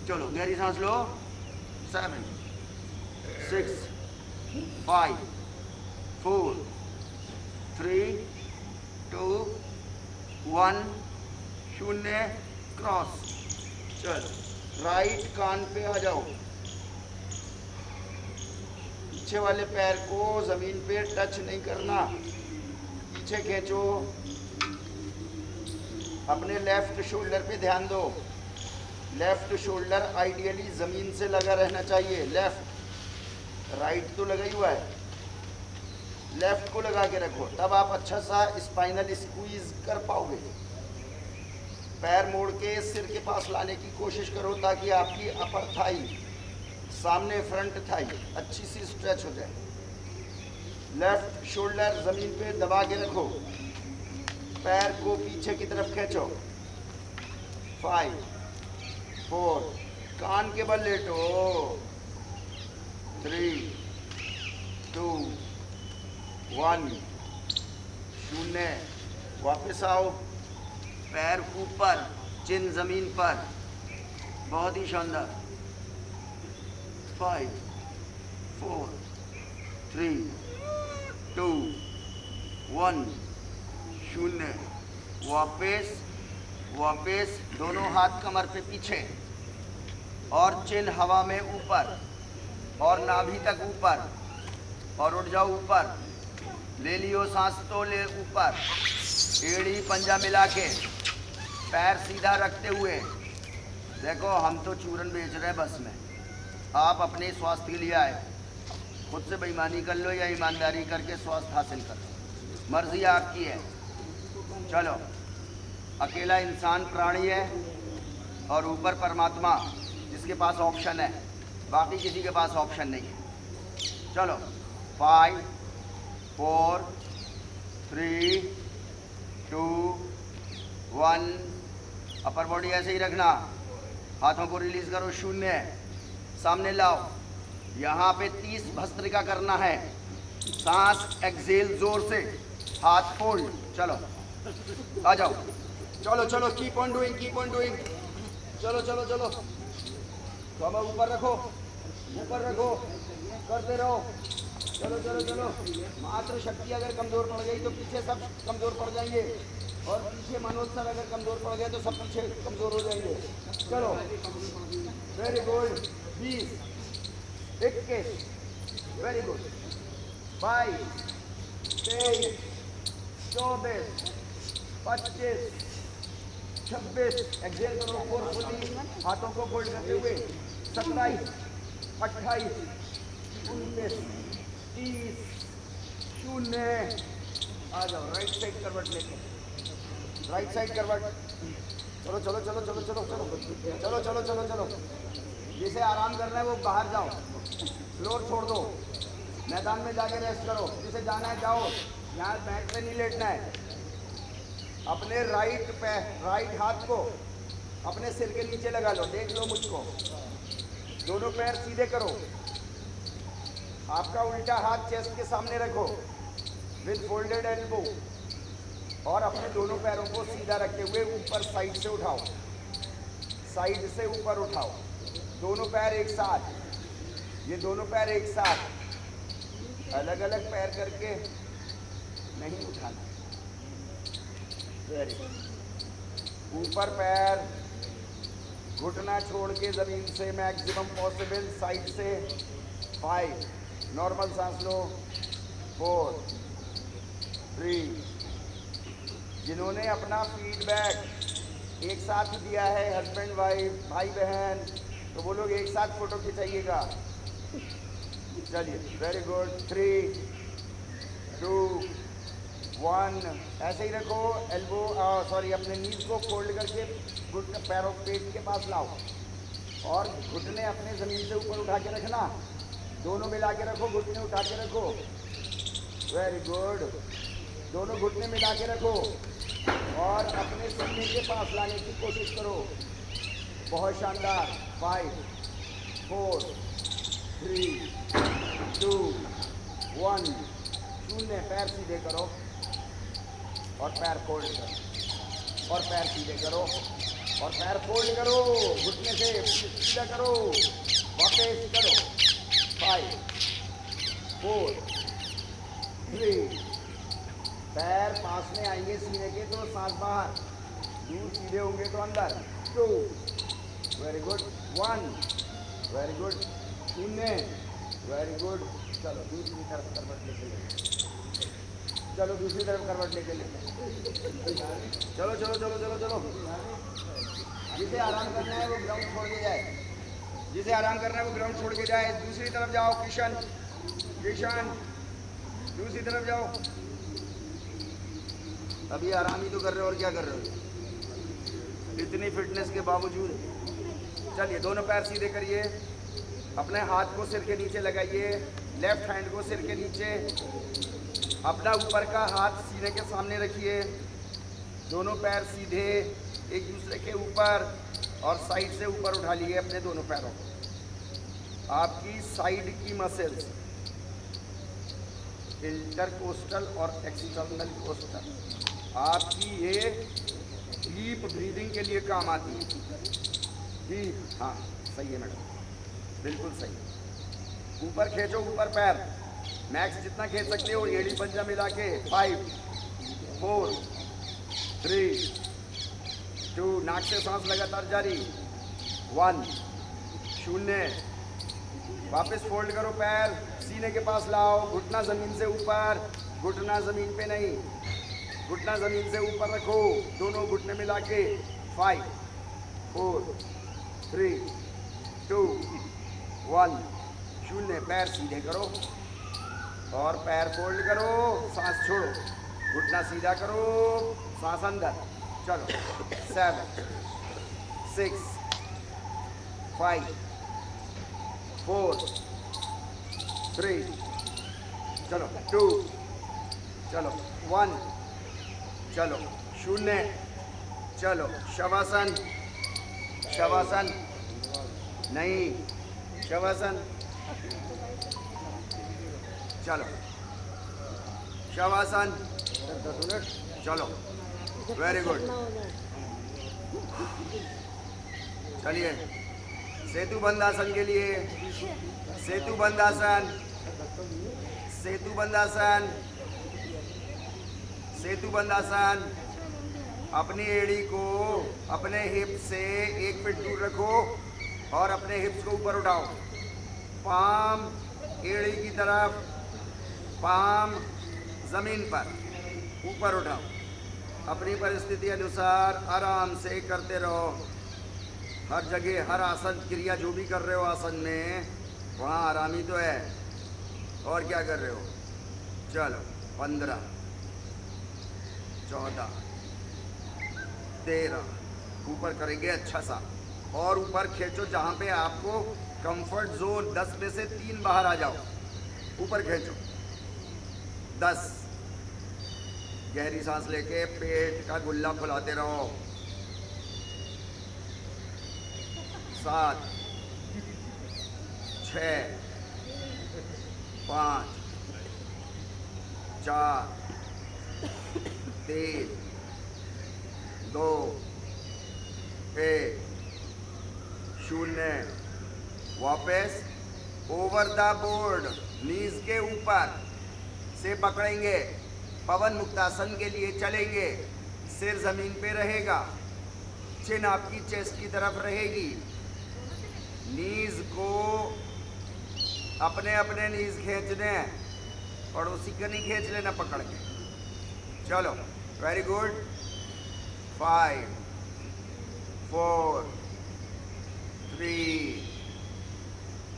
चलो गहरी सांस लो। 7 6 5 4 3 2 1 0 क्रॉस। चलो राइट कान पे आ जाओ। पीछे वाले पैर को जमीन पे टच नहीं करना, पीछे खींचो। अपने लेफ्ट शोल्डर पे ध्यान दो। लेफ्ट शोल्डर आइडियली जमीन से लगा रहना चाहिए। लेफ्ट, राइट तो लगा ही हुआ है, लेफ्ट को लगा के रखो, तब आप अच्छा सा स्पाइनल स्क्वीज कर पाओगे। पैर मोड़ के सिर के पास लाने की कोशिश करो ताकि आपकी अपर थाई, सामने फ्रंट थाई अच्छी सी स्ट्रेच हो जाए। लेफ्ट शोल्डर जमीन पे दबा के रखो, पैर को पीछे की तरफ खींचो। 5 4, कान के बल लेटो। 3 2 1 0। वापस आओ, पैर ऊपर, चिन जमीन पर, बहुत ही शानदार। 5 4 3 2 1 0। वापस वापस, दोनों हाथ कमर पे पीछे और चिन हवा में ऊपर और नाभि तक ऊपर, और उठ जाओ ऊपर। ले लियो सांस तो ले ऊपर, एड़ी पंजा मिला के, पैर सीधा रखते हुए। देखो हम तो चूरन बेच रहे हैं बस में, आप अपने स्वास्थ्य के लिए आए, खुद से बेईमानी कर लो या ईमानदारी करके स्वास्थ्य हासिल कर लो, मर्जी आपकी है। चलो, अकेला इंसान प्राणी है और ऊपर परमात्मा जिसके पास ऑप्शन है, बाकी किसी के पास ऑप्शन नहीं है। चलो 5 4 3 2 1। अपर बॉडी ऐसे ही रखना, हाथों को रिलीज करो। 0, सामने लाओ। यहाँ पे 30 भस्त्रिका करना है। सांस एक्सेल जोर से, हाथ फोल्ड। चलो आ जाओ, चलो चलो, keep on doing, keep on doing. चलो चलो चलो, तो अब ऊपर रखो, ऊपर रखो, करते रहो। चलो चलो चलो। मात्र शक्ति अगर कमजोर पड़ गई तो पीछे सब कमजोर पड़ जाएंगे, और पीछे मनोत्सव अगर कमजोर पड़ गए तो सब पीछे कमजोर हो जाएंगे। चलो, very good. 20 21, very good. 22 23 24 25 26। Exhale करो फोर्सफुली, हाथों को फोल्ड करते हुए। 27 28 19 30 0। आ जाओ, राइट साइड करवट लेके, राइट साइड करवट। चलो चलो चलो चलो चलो चलो चलो चलो चलो चलो। जिसे आराम करना है वो बाहर जाओ, फ्लोर छोड़ दो, मैदान में जाके रेस्ट करो। जिसे जाना है जाओ, यहाँ बैठ पे नहीं लेटना है। अपने राइट हाथ को अपने सिर के नीचे लगा लो, देख लो मुझको। दोनों पैर सीधे करो, आपका उल्टा हाथ चेस्ट के सामने रखो विद फोल्डेड एल्बो, और अपने दोनों पैरों को सीधा रखते हुए ऊपर साइड से उठाओ, साइड से ऊपर उठाओ। दोनों पैर एक साथ, ये दोनों पैर एक साथ, अलग अलग पैर करके नहीं उठाना। Very good. ऊपर पैर, घुटना छोड़ के जमीन से मैक्सिमम पॉसिबल, साइड से। 5, नॉर्मल सांस लो। 4 3। जिन्होंने अपना फीडबैक एक साथ दिया है, हस्बैंड वाइफ, भाई बहन, तो वो लोग एक साथ फोटो खिंचाइएगा। चलिए, वेरी गुड। 3 2 1। ऐसे ही रखो, एल्बो सॉरी अपने नीज को फोल्ड करके घुटने पैरों पेट के पास लाओ, और घुटने अपने ज़मीन से ऊपर उठा के रखना। दोनों मिला के रखो, घुटने उठा के रखो। Very good. दोनों घुटने मिला के रखो और अपने सीने के पास लाने की कोशिश करो। बहुत शानदार। 5 4 3 2 1। 0। पैर सीधे करो और पैर फोल्ड करो, और पैर सीधे करो और पैर फोल्ड करो, घुटने से सीधा करो, वापस करो। 5 4 3, पैर पास में आएंगे सीने के तो सांस बाहर, दूर सीधे होंगे तो अंदर। 2 very good, 1 very good, 0 very good. चलो दूसरी तरफ करवट लेके ले, चलो दूसरी तरफ करवट लेके ले, चलो चलो चलो चलो चलो। जिसे आराम करना है वो ग्राउंड छोड़ के जाए, जिसे आराम करना है वो ग्राउंड छोड़ के जाए। दूसरी तरफ जाओ किशन, किशन दूसरी तरफ जाओ। अभी आराम ही तो कर रहे हो और क्या कर रहे हो इतनी फिटनेस के बावजूद। चलिए दोनों पैर सीधे करिए, अपने हाथ को सिर के नीचे लगाइए, लेफ्ट हैंड को सिर के नीचे, अपना ऊपर का हाथ सीने के सामने रखिए, दोनों पैर सीधे एक दूसरे के ऊपर और साइड से ऊपर उठा लिए अपने दोनों पैरों को। आपकी साइड की मसल्स इंटरकोस्टल और एक्सटर्नल कोस्टल आपकी ये डीप ब्रीदिंग के लिए काम आती है। जी हाँ सही है मैडम, बिल्कुल सही। ऊपर खींचो, ऊपर पैर मैक्स जितना खींच सकते हो, एड़ी पंजा मिला के। 5 4 3 2, नाक से सांस लगातार जारी। 1 0, वापस फोल्ड करो, पैर सीने के पास लाओ, घुटना ज़मीन से ऊपर, घुटना ज़मीन पे नहीं, घुटना ज़मीन से ऊपर रखो, दोनों घुटने मिला के। 5 4 3 2 1 0, पैर सीधे करो और पैर फोल्ड करो, सांस छोड़ो, घुटना सीधा करो, सांस अंदर। चलो 7 6 5 4 3 चलो 2 चलो 1 चलो 0 चलो शवासन, शवासन नहीं, शवासन चलो, शवासन 10 मिनट। चलो वेरी गुड। चलिए सेतु बंदासन के लिए, सेतु बंदासन, सेतु बंदासन, सेतु बंदासन। अपनी एड़ी को अपने हिप से 1 फीट दूर रखो और अपने हिप्स को ऊपर उठाओ, पाम एड़ी की तरफ, पाम जमीन पर ऊपर उठाओ। अपनी परिस्थिति अनुसार आराम से करते रहो, हर जगह हर आसन क्रिया जो भी कर रहे हो आसन में वहाँ आराम ही तो है, और क्या कर रहे हो। चलो 15 14 13 ऊपर करेंगे अच्छा सा, और ऊपर खींचो जहाँ पे आपको कंफर्ट जोन, 10 में से 3 बाहर आ जाओ, ऊपर खींचो। 10 गहरी सांस लेके पेट का गुल्ला फुलाते रहो। 7 6 5 4 3 2 1 0। वापस ओवर द बोर्ड, नीज के ऊपर से पकड़ेंगे, पवन मुक्तासन के लिए चलेंगे। सिर जमीन पे रहेगा, चिन आपकी चेस्ट की तरफ रहेगी, नीज को अपने अपने नीज खींचने हैं, पड़ोसी का नहीं खींच लेना पकड़ के। चलो वेरी गुड। 5 4 3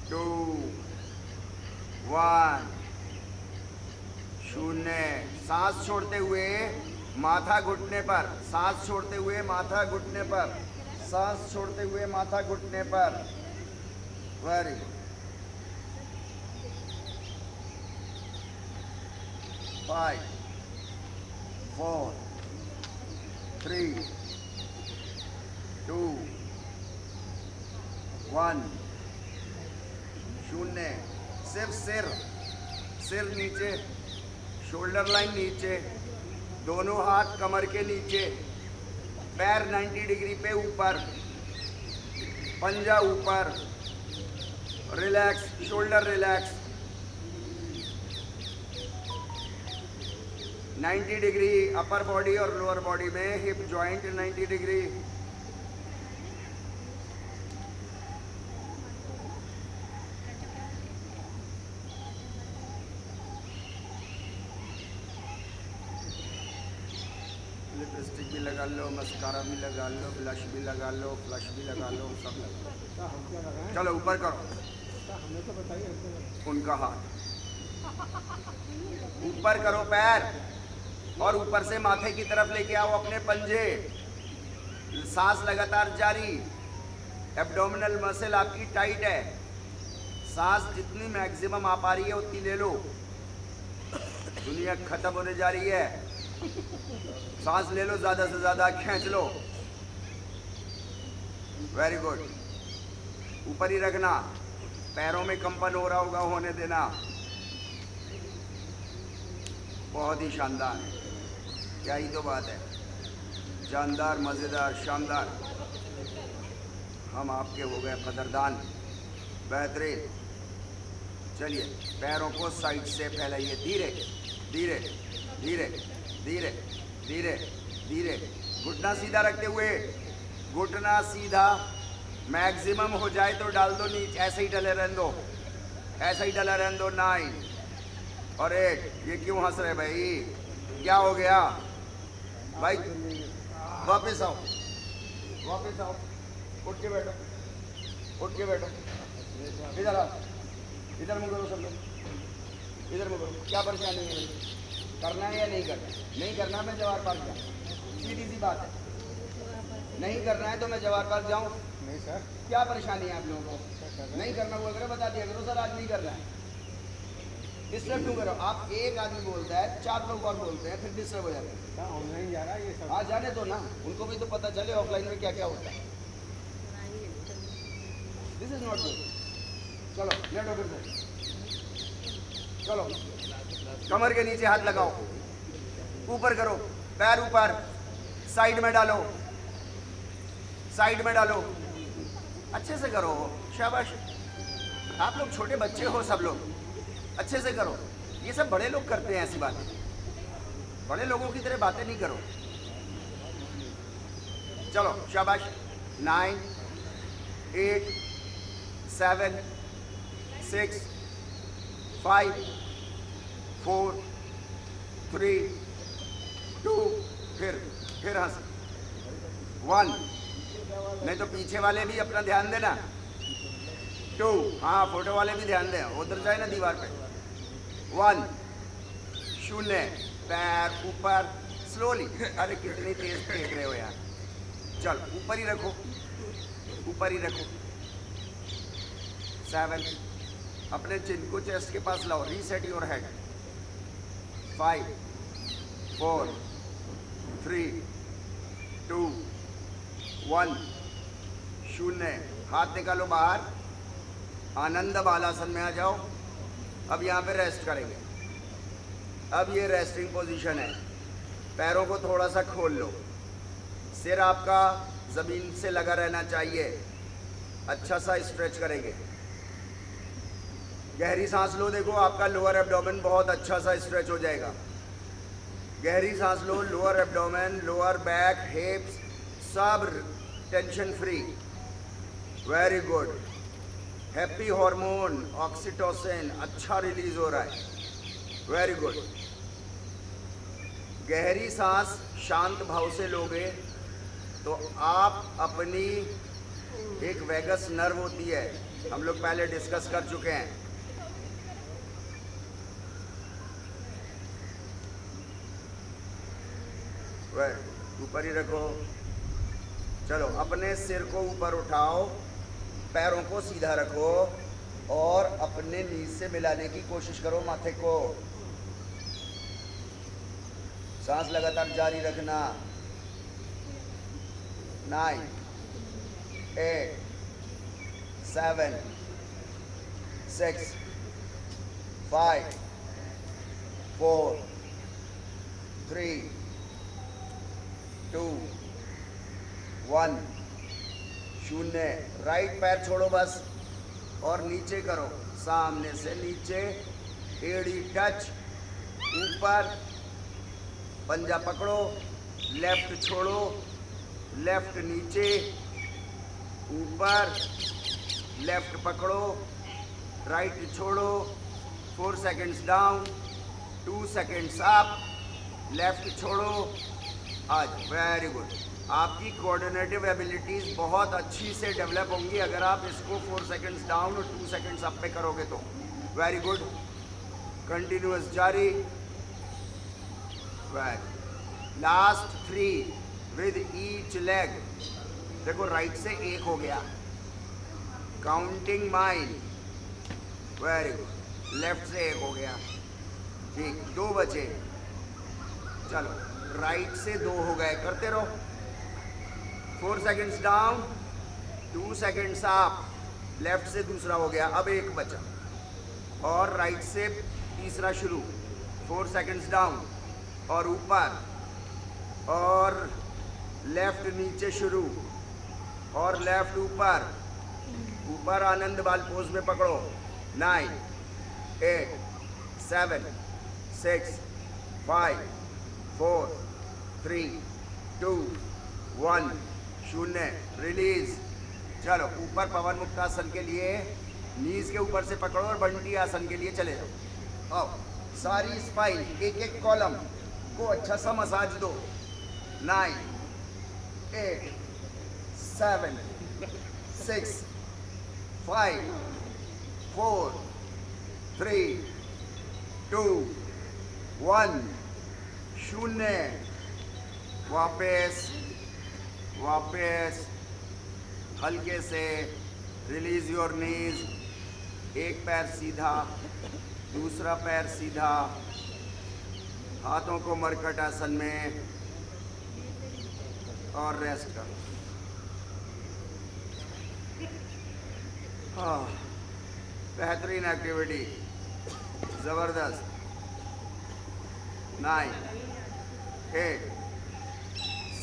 2 1 0। सांस छोड़ते हुए माथा घुटने पर, सांस छोड़ते हुए माथा घुटने पर, सांस छोड़ते हुए माथा घुटने पर। Very good. 5 4 3 2 1 0। सिर्फ सिर, सिर नीचे, शोल्डर लाइन नीचे, दोनों हाथ कमर के नीचे, पैर 90 डिग्री पे ऊपर, पंजा ऊपर, relax, shoulder relax, 90 degree upper body और लोअर बॉडी में, हिप जॉइंट 90 डिग्री। लिपस्टिक भी लगा लो, मस्कारा भी लगा लो, ब्लश भी लगा लो, फ्लश भी लगा लो, सब लगा लो। चलो ऊपर करो, उनका हाथ ऊपर करो, पैर, और ऊपर से माथे की तरफ लेके आओ अपने पंजे। सांस लगातार जारी। एब्डोमिनल मसल आपकी टाइट है, सांस जितनी मैक्सिमम आ पा रही है उतनी ले लो। दुनिया खत्म होने जा रही है, सांस ले लो, ज्यादा से ज्यादा खींच लो। Very good. ऊपर ही रखना, पैरों में कंपन हो रहा होगा, होने देना। बहुत ही शानदार, क्या ही तो बात है, जानदार, मज़ेदार, शानदार। हम आपके हो गए कदरदान, बेहतरीन। चलिए पैरों को साइड से फैलाइए, धीरे धीरे धीरे धीरे धीरे धीरे, घुटना सीधा रखते हुए, घुटना सीधा। मैक्सिमम हो जाए तो डाल दो नीचे, ऐसे ही डले रहने दो, ऐसे ही डला रहने दो। 9 और 8। ये क्यों हंस रहे भाई, क्या हो गया भाई? वापस आओ, वापस आओ, उठ के बैठो, उठ के बैठो। इधर आओ, इधर मुँह करो सब लोग, इधर मुँह करो। क्या परेशानी है, करना है या नहीं करना? नहीं करना मैं जवाहर पार्क जाऊँ, सीधी सी बात है। नहीं करना है तो मैं जवाहर पार्क जाऊँ? नहीं सर। क्या परेशानी है आप लोगों को? नहीं करना हुआ करो, बता दिया करो सर आज नहीं करना है। डिस्टर्ब क्यों करो? आप एक आदमी बोलता है, 4 लोग और बोलते हैं, फिर डिस्टर्ब हो जाते हैं। ऑनलाइन जा रहा है ये सब। हाँ जाने दो ना, उनको भी तो पता चले ऑफलाइन में क्या क्या होता है। This is not good. चलो लेटो फिर से, चलो कमर के नीचे हाथ लगाओ, ऊपर करो, पैर ऊपर, साइड में डालो, साइड में डालो, अच्छे से करो, शाबाश। आप लोग छोटे बच्चे हो, सब लोग अच्छे से करो। ये सब बड़े लोग करते हैं ऐसी बातें, बड़े लोगों की तरह बातें नहीं करो। चलो शाबाश। 9 8 7 6 5 4 3 2, फिर हंस 1। नहीं तो पीछे वाले भी अपना ध्यान देना। 2, हाँ फोटो वाले भी ध्यान दें, उधर जाए ना दीवार पे। 1 0, पैर ऊपर, स्लोली। अरे कितनी तेज फेंक रहे हो यार। चल ऊपर ही रखो, ऊपर ही रखो। 7, अपने चिन को चेस्ट के पास लाओ, रीसेट योर हेड। 5 4 3 2 1 0। हाथ निकालो बाहर, आनंद बालासन में आ जाओ। अब यहाँ पे रेस्ट करेंगे। अब ये रेस्टिंग पोजीशन है, पैरों को थोड़ा सा खोल लो, सिर आपका ज़मीन से लगा रहना चाहिए। अच्छा सा स्ट्रेच करेंगे, गहरी सांस लो। देखो आपका लोअर एब्डोमेन बहुत अच्छा सा स्ट्रेच हो जाएगा। गहरी सांस लो, lower abdomen, lower back, hips सब tension free. Very good. Happy hormone oxytocin अच्छा रिलीज हो रहा है। Very good. गहरी सांस शांत भाव से लोगे तो आप अपनी, एक वेगस नर्व होती है, हम लोग पहले डिस्कस कर चुके हैं। ऊपर ही रखो। चलो अपने सिर को ऊपर उठाओ, पैरों को सीधा रखो और अपने नीज से मिलाने की कोशिश करो माथे को। सांस लगातार जारी रखना। 9 8 7 6 5 4 3 2 1 शून्य। राइट पैर छोड़ो बस और नीचे करो, सामने से नीचे, एड़ी टच, ऊपर, पंजा पकड़ो, लेफ्ट छोड़ो, लेफ्ट नीचे, ऊपर, लेफ्ट पकड़ो, राइट छोड़ो, 4 seconds down, 2 seconds up, left छोड़ो। आज वेरी गुड। आपकी कोऑर्डिनेटिव एबिलिटीज़ बहुत अच्छी से डेवलप होंगी अगर आप इसको 4 सेकंड्स डाउन और 2 सेकंड्स अप पे करोगे तो। वेरी गुड, कंटिन्यूअस जारी। Very last 3 with each leg. देखो राइट से 1 हो गया, counting mind. Very good, left से 1 हो गया, ठीक, 2 बचे। चलो राइट से 2 हो गए, करते रहो। 4 seconds down, 2 seconds up, left से दूसरा हो गया, अब 1 बचा। और राइट से तीसरा शुरू, 4 सेकंड्स डाउन और ऊपर, और लेफ्ट नीचे शुरू, और लेफ्ट ऊपर, ऊपर आनंद बाल पोज में पकड़ो। 9 8 7 6 5 4 3 2 1 शून्य। रिलीज। चलो ऊपर पवन मुक्तासन के लिए नीज के ऊपर से पकड़ो और बंटी आसन के लिए चले जाओ। आओ, सारी स्पाइन, एक एक कॉलम को अच्छा सा मसाज दो। 9 8 7 6 5 4 3 2 1 शून्य। वापस वापस हल्के से रिलीज योर नीज। एक पैर सीधा, दूसरा पैर सीधा, हाथों को मरकट आसन में, और रेस्ट करो। हाँ, बेहतरीन एक्टिविटी, ज़बरदस्त। 9 8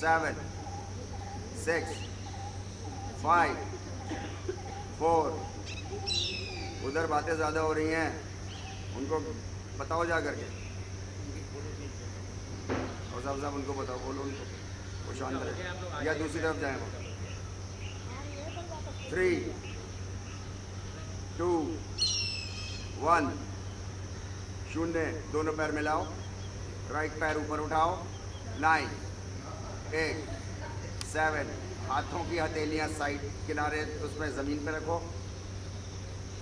7 6 5 4। उधर बातें ज़्यादा हो रही हैं, उनको बताओ जा करके। और साहब उनको बताओ, बोलो उनको, वो शांत रहे या दूसरी तरफ जाए वो। 3 2 1 शून्य। दोनों पैर मिलाओ, राइट पैर ऊपर उठाओ। 9 8 7 हाथों की हथेलियां साइड किनारे उसमें ज़मीन पे रखो।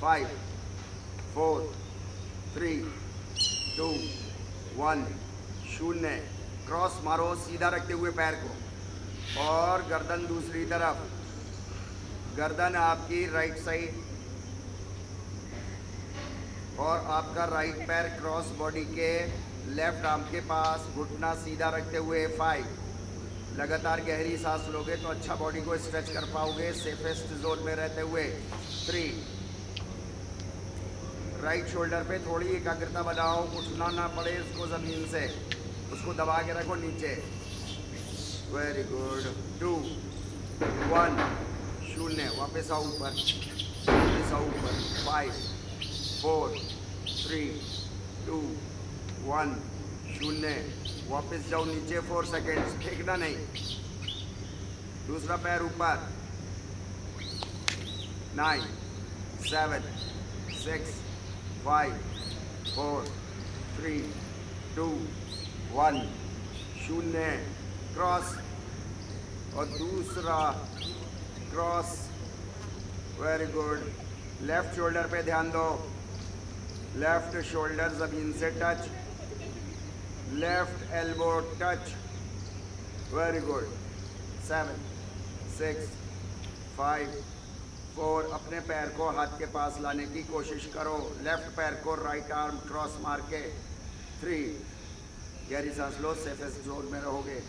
5 4 3 2 1 शून्य। क्रॉस मारो सीधा रखते हुए पैर को, और गर्दन दूसरी तरफ, गर्दन आपकी राइट साइड, और आपका राइट पैर क्रॉस बॉडी के लेफ्ट आर्म के पास, घुटना सीधा रखते हुए। 5 लगातार गहरी सांस लोगे तो अच्छा बॉडी को स्ट्रेच कर पाओगे सेफेस्ट जोन में रहते हुए। 3 राइट शोल्डर पे थोड़ी एकाग्रता बनाओ, उठना ना पड़े उसको ज़मीन से, उसको दबा के रखो नीचे। Very good. 2 1 शून्य। वापस आओ ऊपर, वापस आओ ऊपर। 5 4 3 2 1 शून्य। वापस जाओ नीचे। 4 सेकेंड्स, फेंकना नहीं। दूसरा पैर ऊपर। 9 7 6 5 4 3 2 1 शून्य। क्रॉस, और दूसरा cross. Very good. Left shoulder पे ध्यान दो, लेफ्ट शोल्डर ज़मीन से touch, left elbow touch. Very good. 7 6 5 4 अपने पैर को हाथ के पास लाने की कोशिश करो, लेफ्ट पैर को राइट आर्म क्रॉस मार के। 3 गहरी सांस लो, सेफेस्ट जोन में रहोगे।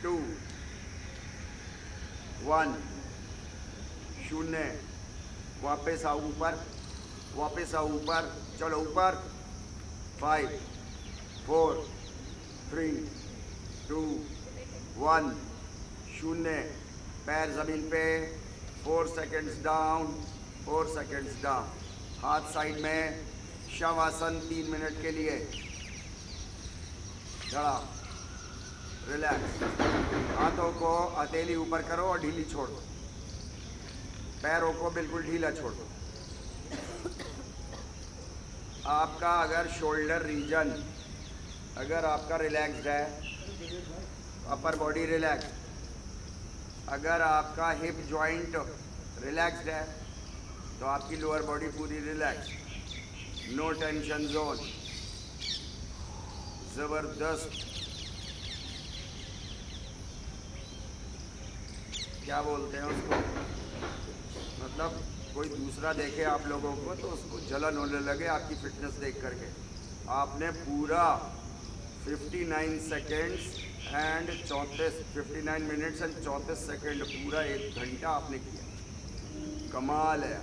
2 1 शून्य। वापस आओ ऊपर, वापस आओ ऊपर, चलो ऊपर। 5 4 3 2 1 शून्य, पैर ज़मीन पे, 4 सेकंड्स डाउन, 4 सेकंड्स डाउन, हाथ साइड में, शवासन 3 मिनट के लिए, खड़ा, रिलैक्स, हाथों को हथेली ऊपर करो और ढीली छोड़ दो, पैरों को बिल्कुल ढीला छोड़ दो। आपका अगर शोल्डर रीजन अगर आपका रिलैक्स्ड है, अपर बॉडी रिलैक्स, अगर आपका हिप जॉइंट रिलैक्स्ड है तो आपकी लोअर बॉडी पूरी रिलैक्स, नो टेंशन जोन, ज़बरदस्त। क्या बोलते हैं उसको, मतलब कोई दूसरा देखे आप लोगों को तो उसको जलन होने लगे आपकी फिटनेस देख करके। आपने पूरा 59 seconds and 59 minutes and 34 second, पूरा 1 घंटा आपने किया, कमाल है,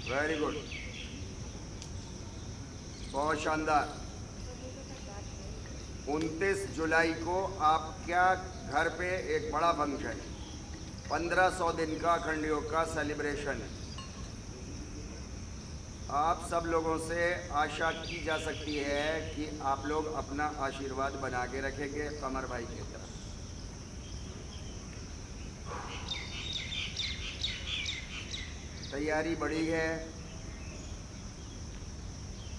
वेरी गुड, बहुत शानदार। 29 जुलाई को आपका घर पे एक बड़ा फंक्शन, 1500 दिन का अखंड योग का सेलिब्रेशन है। आप सब लोगों से आशा की जा सकती है कि आप लोग अपना आशीर्वाद बना के रखेंगे कमर भाई की तरफ। तैयारी बड़ी है,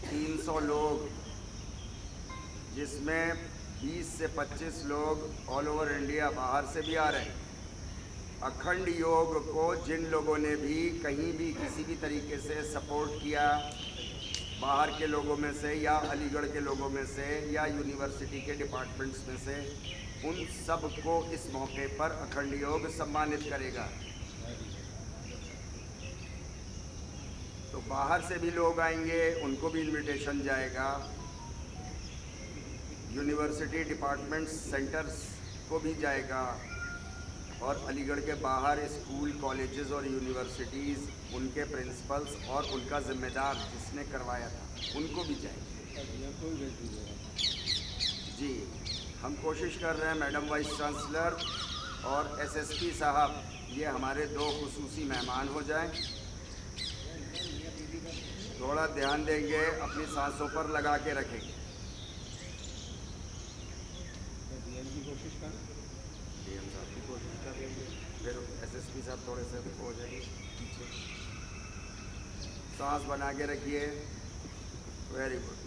300 लोग, जिसमें 20 से 25 लोग ऑल ओवर इंडिया बाहर से भी आ रहे हैं। अखंड योग को जिन लोगों ने भी कहीं भी किसी भी तरीके से सपोर्ट किया, बाहर के लोगों में से या अलीगढ़ के लोगों में से या यूनिवर्सिटी के डिपार्टमेंट्स में से, उन सब को इस मौके पर अखंड योग सम्मानित करेगा। तो बाहर से भी लोग आएंगे, उनको भी इनविटेशन जाएगा, यूनिवर्सिटी डिपार्टमेंट्स सेंटर्स को भी जाएगा, और अलीगढ़ के बाहर स्कूल, कॉलेजेस और यूनिवर्सिटीज़, उनके प्रिंसिपल्स और उनका जिम्मेदार जिसने करवाया था, उनको भी जाएंगे। जी, हम कोशिश कर रहे हैं, मैडम वाइस चांसलर और एसएसपी साहब ये हमारे 2 खुसूसी मेहमान हो जाएं। थोड़ा ध्यान देंगे, अपनी सांसों पर लगा के रखेंगे। डीएम साहब की कोशिश करेंगे, फिर एसएसपी साहब थोड़े से हो जाएंगे पीछे। सांस बना के रखिए, वेरी गुड।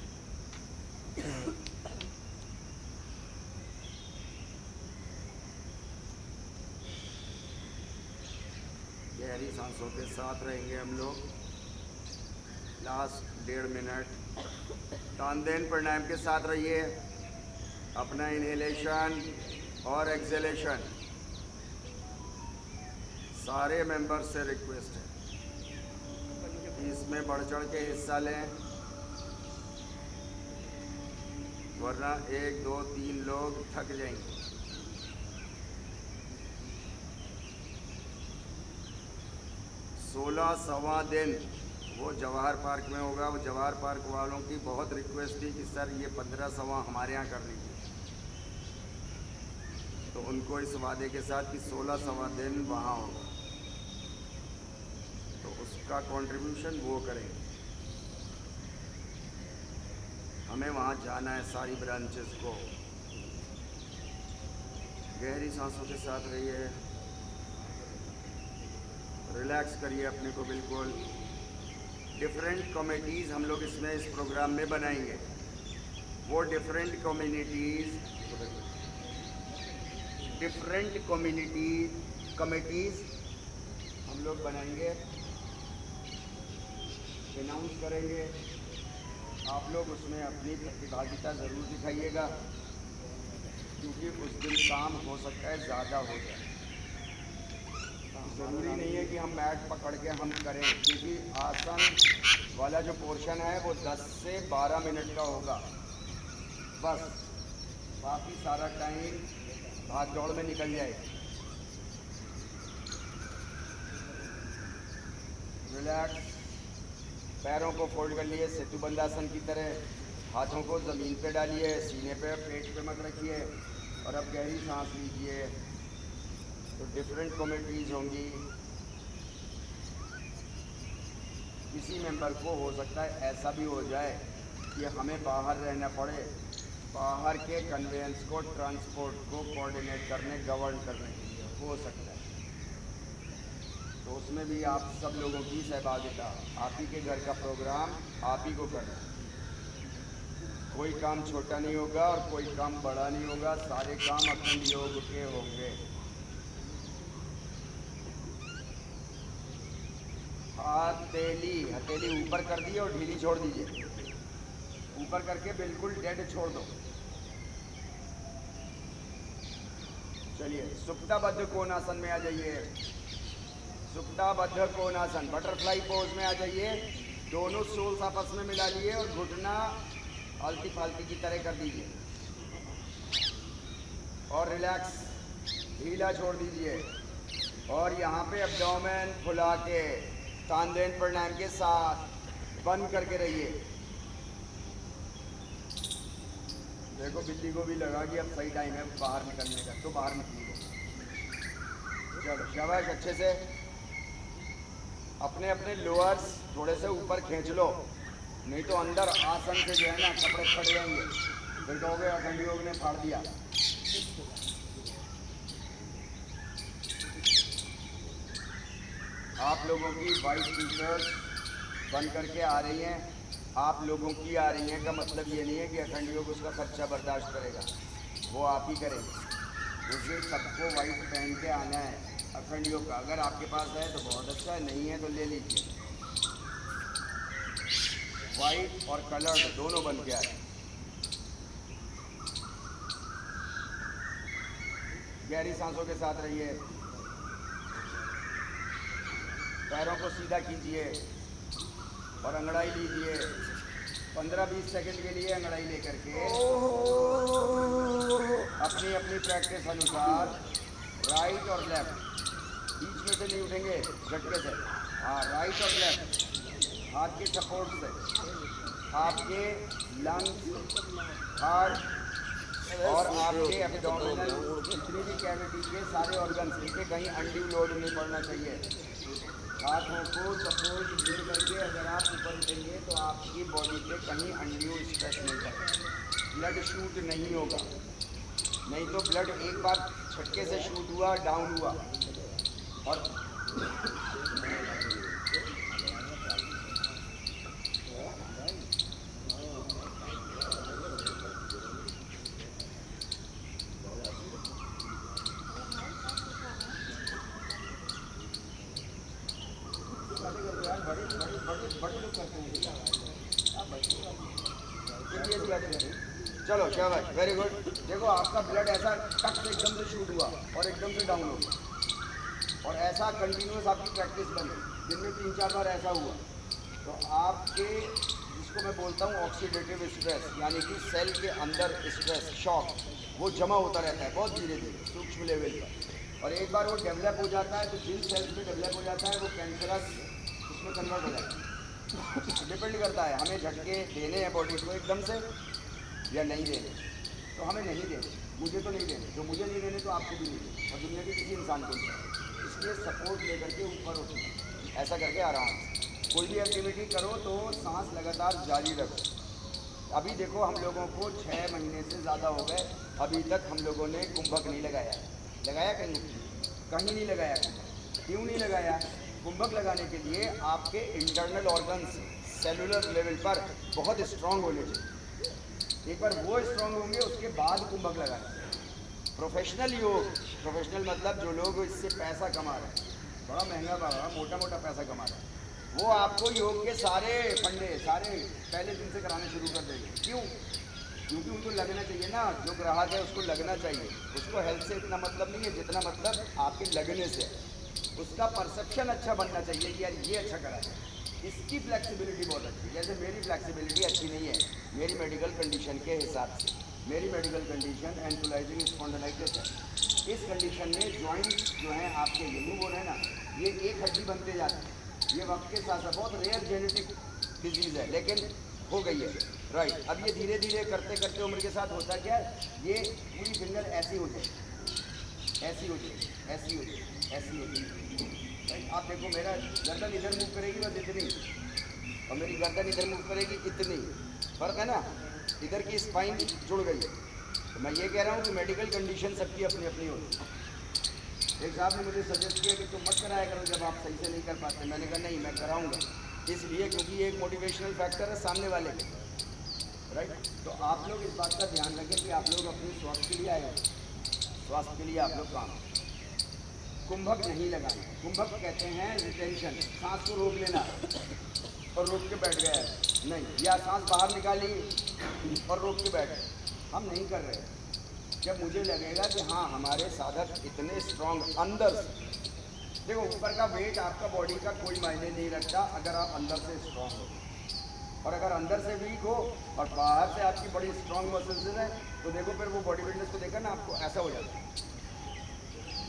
गहरी सांसों के साथ रहेंगे हम लोग। लास्ट 1.5 मिनट तानदेन प्राणायाम के साथ रहिए। अपना इनहेलेशन और एक्सहेलेशन सारे मेंबर्स से रिक्वेस्ट है इसमें बढ़ चढ़ के हिस्सा लें, वरना 1, 2, 3 लोग थक जाएंगे। सवा दिन वो जवाहर पार्क में होगा। वो जवाहर पार्क वालों की बहुत रिक्वेस्ट थी कि सर ये 15 हमारे यहाँ कर लीजिए, तो उनको इस वादे के साथ कि 16 दिन वहाँ होगा, तो उसका कंट्रीब्यूशन वो करेंगे। हमें वहाँ जाना है, सारी ब्रांचेस को। गहरी सांसों के साथ रहिए, रिलैक्स करिए अपने को बिल्कुल। डिफरेंट कमेटीज़ हम लोग इसमें इस प्रोग्राम में बनाएंगे। वो डिफरेंट कमेटीज़ हम लोग बनाएंगे, अनाउंस करेंगे। आप लोग उसमें अपनी प्रतिभागिता ज़रूर दिखाइएगा, क्योंकि उस दिन काम हो सकता है ज़्यादा हो जाए। ज़रूरी नहीं है कि हम मैट पकड़ के हम करें, क्योंकि आसन वाला जो पोर्शन है वो 10 से 12 मिनट का होगा बस। बाकी सारा टाइम भाग दौड़ में निकल जाएगा। रिलैक्स, पैरों को फोल्ड कर लिए सेतुबंध आसन की तरह, हाथों को ज़मीन पे डालिए, सीने पे पेट पे मत रखिए, और अब गहरी सांस लीजिए। तो डिफरेंट कमिटीज़ होंगी, किसी मेंबर को हो सकता है ऐसा भी हो जाए कि हमें बाहर रहना पड़े, बाहर के कन्वेंस को, ट्रांसपोर्ट को कोऑर्डिनेट करने, गवर्न करने के लिए हो सकता है। तो उसमें भी आप सब लोगों की सहभागिता, आप ही के घर का प्रोग्राम आप ही को करना है। कोई काम छोटा नहीं होगा और कोई काम बड़ा नहीं होगा, सारे काम अखंड योग के होंगे। हथेली ऊपर कर दिए और ढीली छोड़ दीजिए। ऊपर करके बिल्कुल डेड छोड़ दो। चलिए, सुप्ताबद्ध कोणासन में आ जाइए। सुप्ताबद्ध कोणासन, बटरफ्लाई पोज में आ जाइए। दोनों सोल्स आपस में मिला लिए और घुटना आलती फालती की तरह कर दीजिए और रिलैक्स, ढीला छोड़ दीजिए। और यहाँ पे एब्डोमेन फुला के तानदेन प्राणायाम के साथ बंद करके रहिए। देखो बिल्ली को भी लगा कि अब सही टाइम है बाहर निकलने का, तो बाहर निकलिए। चलो शाबाश, अच्छे से अपने अपने लोअर्स थोड़े से ऊपर खींच लो, नहीं तो अंदर आसन से जो है ना कपड़े फट जाएंगे, फिर कहोगे अखंड योग ने फाड़ दिया। आप लोगों की वाइस टीचर्स बन करके आ रही हैं, आप लोगों की आ रही हैं का मतलब ये नहीं है कि अखंड योग उसका खर्चा बर्दाश्त करेगा, वो आप ही करेंगे। मुझे सबको वाइट पहन के आना है अखंड योग का। अगर आपके पास है तो बहुत अच्छा है, नहीं है तो ले लीजिए। वाइट और कलर्ड दोनों बन के आए। गहरी सांसों के साथ रहिए, पैरों को सीधा कीजिए और अंगड़ाई लीजिए। 15-20 सेकंड के लिए अंगड़ाई लेकर के अपनी अपनी प्रैक्टिस अनुसार राइट और लेफ्ट, बीच में से नहीं उठेंगे, झटके से। हाँ, राइट और लेफ्ट हाथ के सपोर्ट से आपके लंग्स, हार्ट और आपके एब्डोमिनल जितनी भी कैविटी के सारे ऑर्गन्स, इनके कहीं अनड्यू लोड नहीं पड़ना चाहिए। हाथों को सपोर्ट दे करके अगर आप ऊपर उठेंगे तो आपकी बॉडी पे कहीं अनड्यू स्ट्रेस नहीं पड़ेगा, ब्लड शूट नहीं होगा। नहीं तो ब्लड एक बार झटके से शूट हुआ, डाउन हुआ और बड़े लोग करते हैं। चलो शाबाश, वेरी गुड। देखो आपका ब्लड ऐसा टक से एकदम से शूट हुआ और एकदम से डाउन हो गया, और ऐसा कंटिन्यूस आपकी प्रैक्टिस बनी, दिन में 3-4 बार ऐसा हुआ, तो आपके जिसको मैं बोलता हूँ ऑक्सीडेटिव स्ट्रेस, यानी कि सेल के अंदर स्ट्रेस, शॉक, वो जमा होता रहता है बहुत धीरे धीरे सूक्ष्म लेवल पर, और एक बार वो डेवलप हो जाता है तो जिन सेल्स में डेवलप हो जाता है वो कैंसरस उसमें कन्वर्ट हो जाता है। डिपेंड करता है हमें झटके देने हैं बॉडी को एकदम से या नहीं देने, तो हमें नहीं देने, मुझे तो नहीं देने, जो मुझे नहीं देने तो आपको भी नहीं देने, और दुनिया के किसी इंसान को नहीं। इसलिए सपोर्ट लेकर के ऊपर उठो, ऐसा करके आराम से कोई भी एक्टिविटी करो तो सांस लगातार जारी रखो। अभी देखो हम लोगों को 6 महीने से ज़्यादा हो गए, अभी तक हम लोगों ने कुंभक नहीं लगाया। लगाया कहीं नहीं लगाया। क्यों नहीं लगाया? कुंभक लगाने के लिए आपके इंटरनल ऑर्गन्स सेलुलर लेवल पर बहुत स्ट्रांग होने चाहिए। एक बार वो स्ट्रांग होंगे उसके बाद कुंभक लगाना। प्रोफेशनल योग, प्रोफेशनल मतलब जो लोग इससे पैसा कमा रहे हैं, बड़ा महंगा मोटा मोटा पैसा कमा रहे हैं, वो आपको योग के सारे फंडे सारे पहले दिन से कराने शुरू कर देंगे। क्यों? क्योंकि उनको लगना चाहिए ना, जो ग्राहक है उसको लगना चाहिए। उसको हेल्थ से इतना मतलब नहीं है जितना मतलब आपके लगने से। उसका परसेप्शन अच्छा बनना चाहिए कि यार ये अच्छा करा है, इसकी फ्लेक्सिबिलिटी बहुत अच्छी है। जैसे मेरी फ्लेक्सिबिलिटी अच्छी नहीं है मेरी मेडिकल कंडीशन के हिसाब से। मेरी मेडिकल कंडीशन एंथोलाइजिंग स्पॉन्डिलाइटिस है। इस कंडीशन में जॉइंट्स जो हैं आपके, ये मूव हो रहे हैं ना, ये एक हड्डी बनते जाते हैं। ये वक्त के साथ साथ बहुत रेयर जेनेटिक डिजीज़ है लेकिन हो गई है। राइट। अब ये धीरे धीरे करते करते उम्र के साथ होता क्या है, ये पूरी फिंगर ऐसी हो जाए, ऐसी हो जाए, ऐसी हो जाए, ऐसी हो जाए। राइट। आप देखो मेरा गर्दन इधर मूव करेगी बस इतनी, और मेरी गर्दन इधर मूव करेगी इतनी, फर्क है ना, इधर की स्पाइन जुड़ गई है। तो मैं ये कह रहा हूँ कि मेडिकल कंडीशन सबकी अपनी अपनी होती है। एक साहब ने मुझे सजेस्ट किया कि तुम मत कराया करो जब आप सही से नहीं कर पाते। मैंने कहा नहीं, मैं कराऊंगा, इसलिए क्योंकि ये एक मोटिवेशनल फैक्टर है सामने वाले के। राइट। तो आप लोग इस बात का ध्यान रखें कि आप लोग अपने स्वास्थ्य के लिए आए हो, स्वास्थ्य के लिए आप लोग काम। कुंभक नहीं लगाना। कुंभक कहते हैं रिटेंशन, सांस को रोक लेना और रोक के बैठ गया है, नहीं, या सांस बाहर निकाली और रोक के बैठ गए, हम नहीं कर रहे। जब मुझे लगेगा कि हाँ हमारे साधक इतने स्ट्रांग अंदर से, देखो ऊपर का वेट आपका बॉडी का कोई मायने नहीं रखता अगर आप अंदर से स्ट्रांग हो, और अगर अंदर से वीक हो और बाहर से आपकी बड़ी स्ट्रांग मसल्स हैं, तो देखो फिर वो बॉडी बिल्डर्स को देखा ना आपको ऐसा हो जाता है।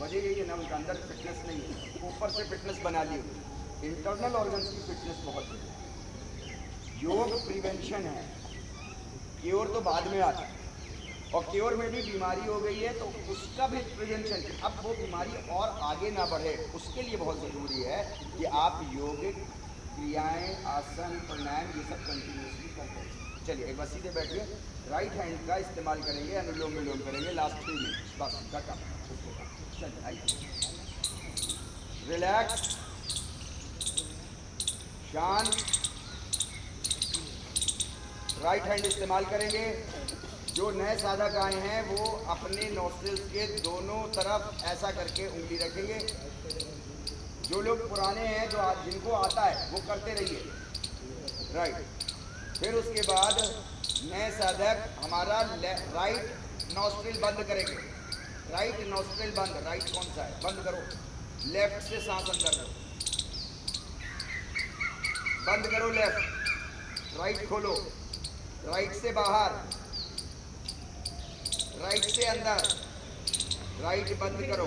वजह यही है ना, उनका अंदर फिटनेस नहीं है, ऊपर से फिटनेस बना ली होती। इंटरनल ऑर्गन्स की फिटनेस बहुत है। योग प्रिवेंशन है, क्योर तो बाद में आता है, और क्योर में भी बीमारी हो गई है तो उसका भी प्रिवेंशन, अब वो बीमारी और आगे ना बढ़े उसके लिए बहुत ज़रूरी है कि आप योगिक क्रियाएं, आसन, प्राणायाम ये सब कंटिन्यूसली करते हैं। चलिए एक बार सीधे बैठिए, राइट हैंड का इस्तेमाल करेंगे, अनुलोम विलोम करेंगे, लास्ट 3 मिनट बस खत्म। चलिए आइए, रिलैक्स, शांत, राइट हैंड इस्तेमाल करेंगे। जो नए साधक आए हैं वो अपने नोस्ट्रिल्स के दोनों तरफ ऐसा करके उंगली रखेंगे। जो लोग पुराने हैं, जो जिनको आता है वो करते रहिए। राइट। फिर उसके बाद नए साधक हमारा राइट नोस्ट्रिल बंद करेंगे। राइट नोस्ट्रिल बंद, राइट कौन सा है, बंद करो। लेफ्ट से सांस अंदर लो, बंद करो लेफ्ट, राइट खोलो, राइट से बाहर, राइट से अंदर, राइट बंद करो,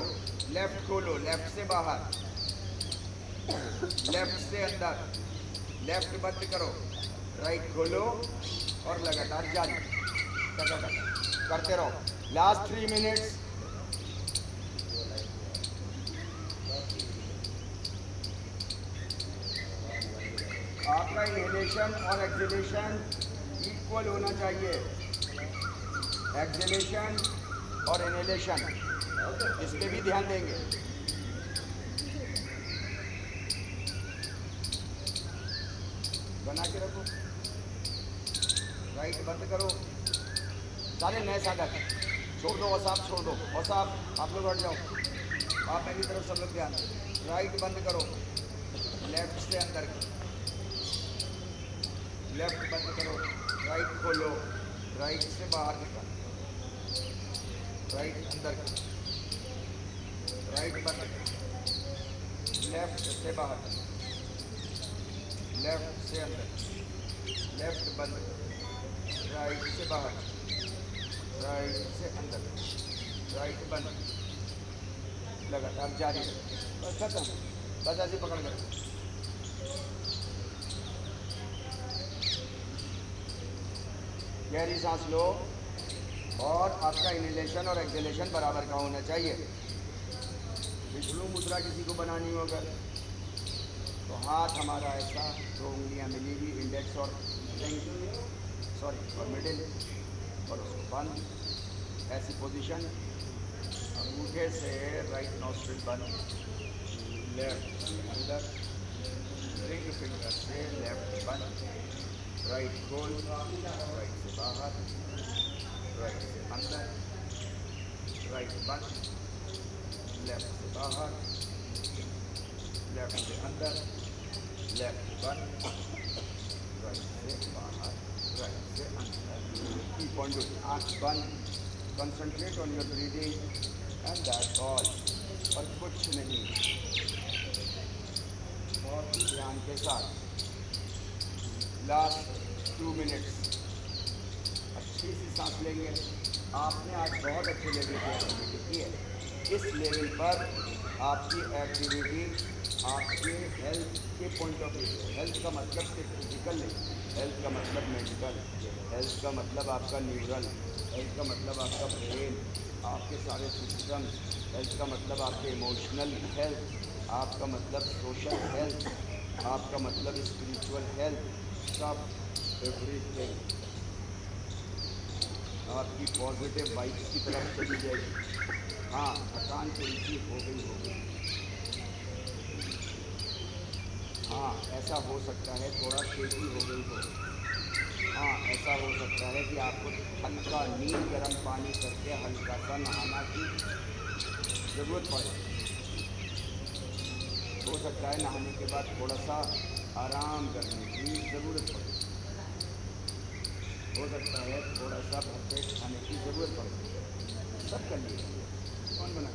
लेफ्ट खोलो, लेफ्ट से बाहर, लेफ्ट से अंदर, लेफ्ट बंद करो, राइट खोलो, और लगातार जारी करते रहो। Last 3 minutes. आपका इनहेलेशन और एक्सहेलेशन इक्वल होना चाहिए। एक्सहेलेशन और इनहेलेशन, इस पे भी ध्यान देंगे। बना के रखो, राइट बंद करो। सारे नए साधक छोड़ दो, और साहब छोड़ दो, और साहब आप लोग हट जाओ, आप मेरी तरफ सब लोग ध्यान। राइट बंद करो, लेफ्ट से अंदर, लेफ्ट बंद करो, राइट खोलो, राइट से बाहर निकाल, राइट अंदर, राइट बंद, लेफ्ट से बाहर, लेफ्ट से अंदर, लेफ्ट बंद, राइट से बाहर, राइट से अंदर, राइट बंद, लगातार जारी रखें। बस खत्म, बस ऐसे पकड़ कर। गहरी सांस लो, और आपका इनहेलेशन और एक्सहेलेशन बराबर का होना चाहिए। विष्णु मुद्रा किसी को बनानी हो अगर, तो हाथ हमारा ऐसा, 2 उंगलियां मिलेगी, इंडेक्स और और मिडिल, और उसको बंद, ऐसी पोजीशन। अंगूठे से राइट नॉस्ट्रिल बंद, लेफ्ट अंदर, रिंग फिंगर से लेफ्ट बंद, राइट खोल, राइट से बाहर, राइट से अंदर, राइट बंद, लेफ्ट से बाहर, लेफ्ट से अंदर, लेफ्ट बंद, राइट से बाहर, राइट से अंदर। कीप ऑन डूइंग, आँख बंद, concentrate on your breathing and that's all, और कुछ नहीं। बहुत ही ध्यान के साथ लास्ट 2 मिनट्स अच्छी सी सांस लेंगे। आपने आज बहुत अच्छे लेवल की एक्टिविटी की है। इस लेवल पर आपकी एक्टिविटी आपके हेल्थ के पॉइंट ऑफ व्यू, हेल्थ का मतलब सिर्फ फिजिकल नहीं, हेल्थ का मतलब मेडिकल, हेल्थ का मतलब आपका न्यूरल, हेल्थ का मतलब आपका ब्रेन, आपके सारे सिस्टम, हेल्थ का मतलब आपके इमोशनल हेल्थ, आपका मतलब सोशल हेल्थ, आपका मतलब स्पिरिचुअल हेल्थ, सब एवरीथिंग आपकी पॉजिटिव वाइब्स की तरफ चली जाएगी। हाँ, थकान थोड़ी सी हो गई। हाँ, ऐसा हो सकता है थोड़ा शेकी हो गई हो। हाँ, ऐसा हो सकता है कि आपको हल्का नीम गर्म पानी करके हल्का सा नहाना की ज़रूरत पड़े। हो सकता है नहाने के बाद थोड़ा सा आराम करने की ज़रूरत पड़े। हो सकता है थोड़ा सा भरपेट खाने की ज़रूरत पड़े। सब कर लिए, कौन बना?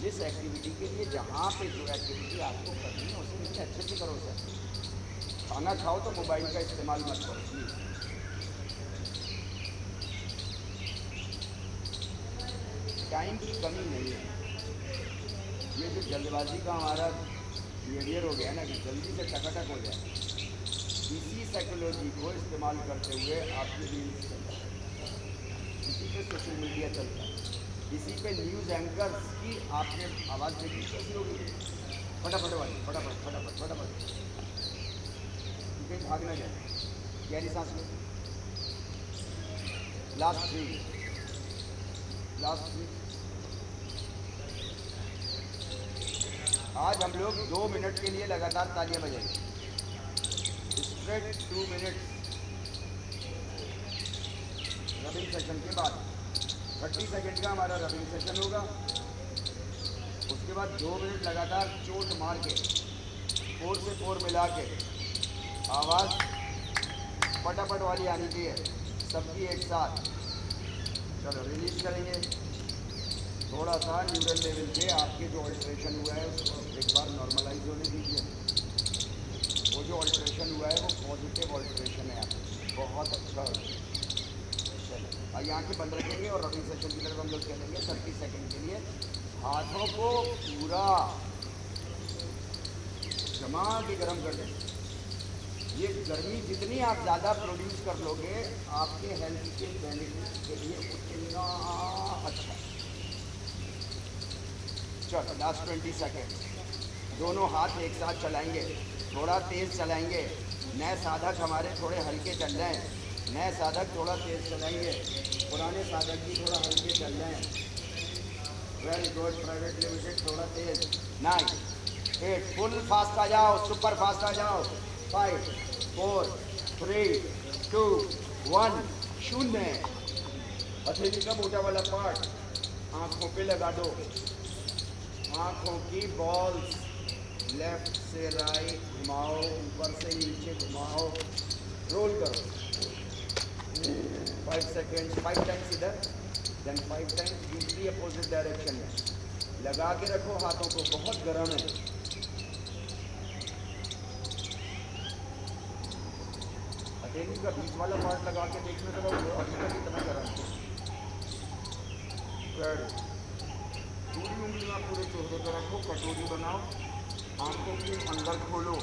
जिस एक्टिविटी के लिए जहाँ पे जो एक्टिविटी आपको करनी है उसके लिए अच्छे से करो सर। खाना खाओ तो मोबाइल का इस्तेमाल मत करो प्लीज़। टाइम की कमी नहीं है। ये जो जल्दबाजी का हमारा बिहेवियर हो गया ना कि जल्दी से टकाटक हो जाए, इसी साइकोलॉजी को इस्तेमाल करते हुए आपकी रील्स चलता है, इसी पे सोशल मीडिया चलता है, इसी पे न्यूज़ एंकर्स की आपने आवाज़ देखी कैसी होगी, फटाफट वाली, फटाफट फटाफट फटाफट, कहीं भाग ना जाए। गहरी सांस लो। Last three. आज हम लोग 2 मिनट के लिए लगातार तालियां बजाएंगे, स्ट्रेट 2 मिनट रबिंग सेशन के बाद 30 सेकेंड का हमारा रबिंग सेशन होगा। उसके बाद 2 मिनट लगातार चोट मार के 4 से 4 मिला के आवाज़ फटाफट वाली आनी चाहिए सबकी एक साथ। चलो रिलीज करेंगे। थोड़ा सा न्यूरल लेवल पे आपके जो अल्ट्रेशन हुआ है उसको एक बार नॉर्मलाइज होने दीजिए। वो जो अल्ट्रेशन हुआ है वो पॉजिटिव अल्ट्रेशन है आपको, बहुत अच्छा। चलो और यहाँ के बंद रखेंगे और रबिंग सेशन की तरफ हम लोग चलेंगे 30 सेकेंड के लिए। हाथों को पूरा जमा के गर्म कर दें। ये गर्मी जितनी आप ज़्यादा प्रोड्यूस कर लोगे आपके हेल्थ के बेनिफिट के लिए उतना अच्छा। चलो लास्ट 20 सेकेंड। दोनों हाथ एक साथ चलाएंगे, थोड़ा तेज़ चलाएंगे। नए साधक हमारे थोड़े हल्के चल रहे हैं, नए साधक थोड़ा तेज़ चलाएंगे, पुराने साधक भी थोड़ा हल्के चल रहे हैं। Very good. प्राइवेट लिमिटेड थोड़ा तेज़। 9 8 फुल फास्ट आ जाओ, सुपर फास्ट आ जाओ। 5 4 3 2 1 शून्य। हथेली का मोटा वाला पार्ट आँखों पे लगा दो। आँखों की बॉल्स लेफ्ट से राइट घुमाओ, ऊपर से नीचे घुमाओ, रोल करो। 5 सेकेंड, 5 टाइम्स इधर, देन 5 टाइम्स दूसरी अपोजिट डायरेक्शन में। लगा के रखो हाथों को, बहुत गर्म है। हथेली का बीच वाला पार्ट लगा के देखने का वो अभी तक इतना गर्म है। पूरी उंगलियां पूरे चेहरे पर रखो, कटोरी बनाओ, आंखों के अंदर खोलो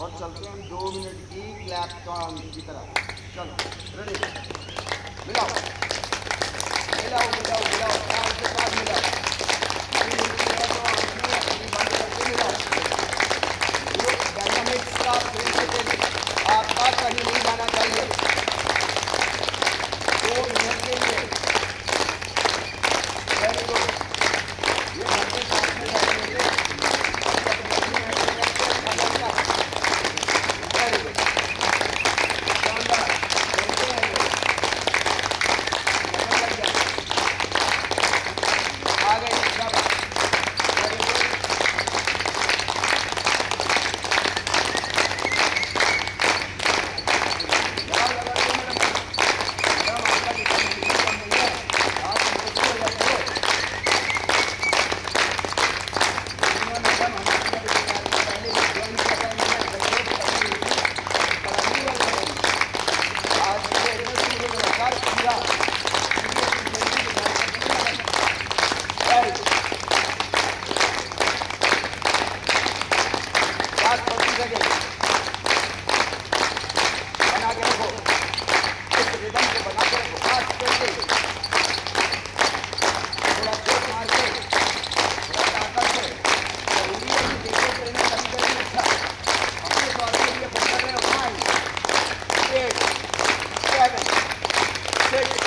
और चलते हैं 2 मिनट की क्लैप काउंट की तरफ। चलो रेडी, मिलाओ मिलाओ मिलाओ मिलाओ, कान के साथ मिलाओ। पूरी उंगली है तो आंखें अपनी बंद करके मिलाओ। ग्रुप डायनामिक्स का प्रिंसिपल आपका कहीं नहीं जाना चाहिए। 2 मिनट के लिए। Very good. ये अपने साथ में बैठेंगे, वेरी गुड, शानदार। बोलते हैं ये लग जाए। से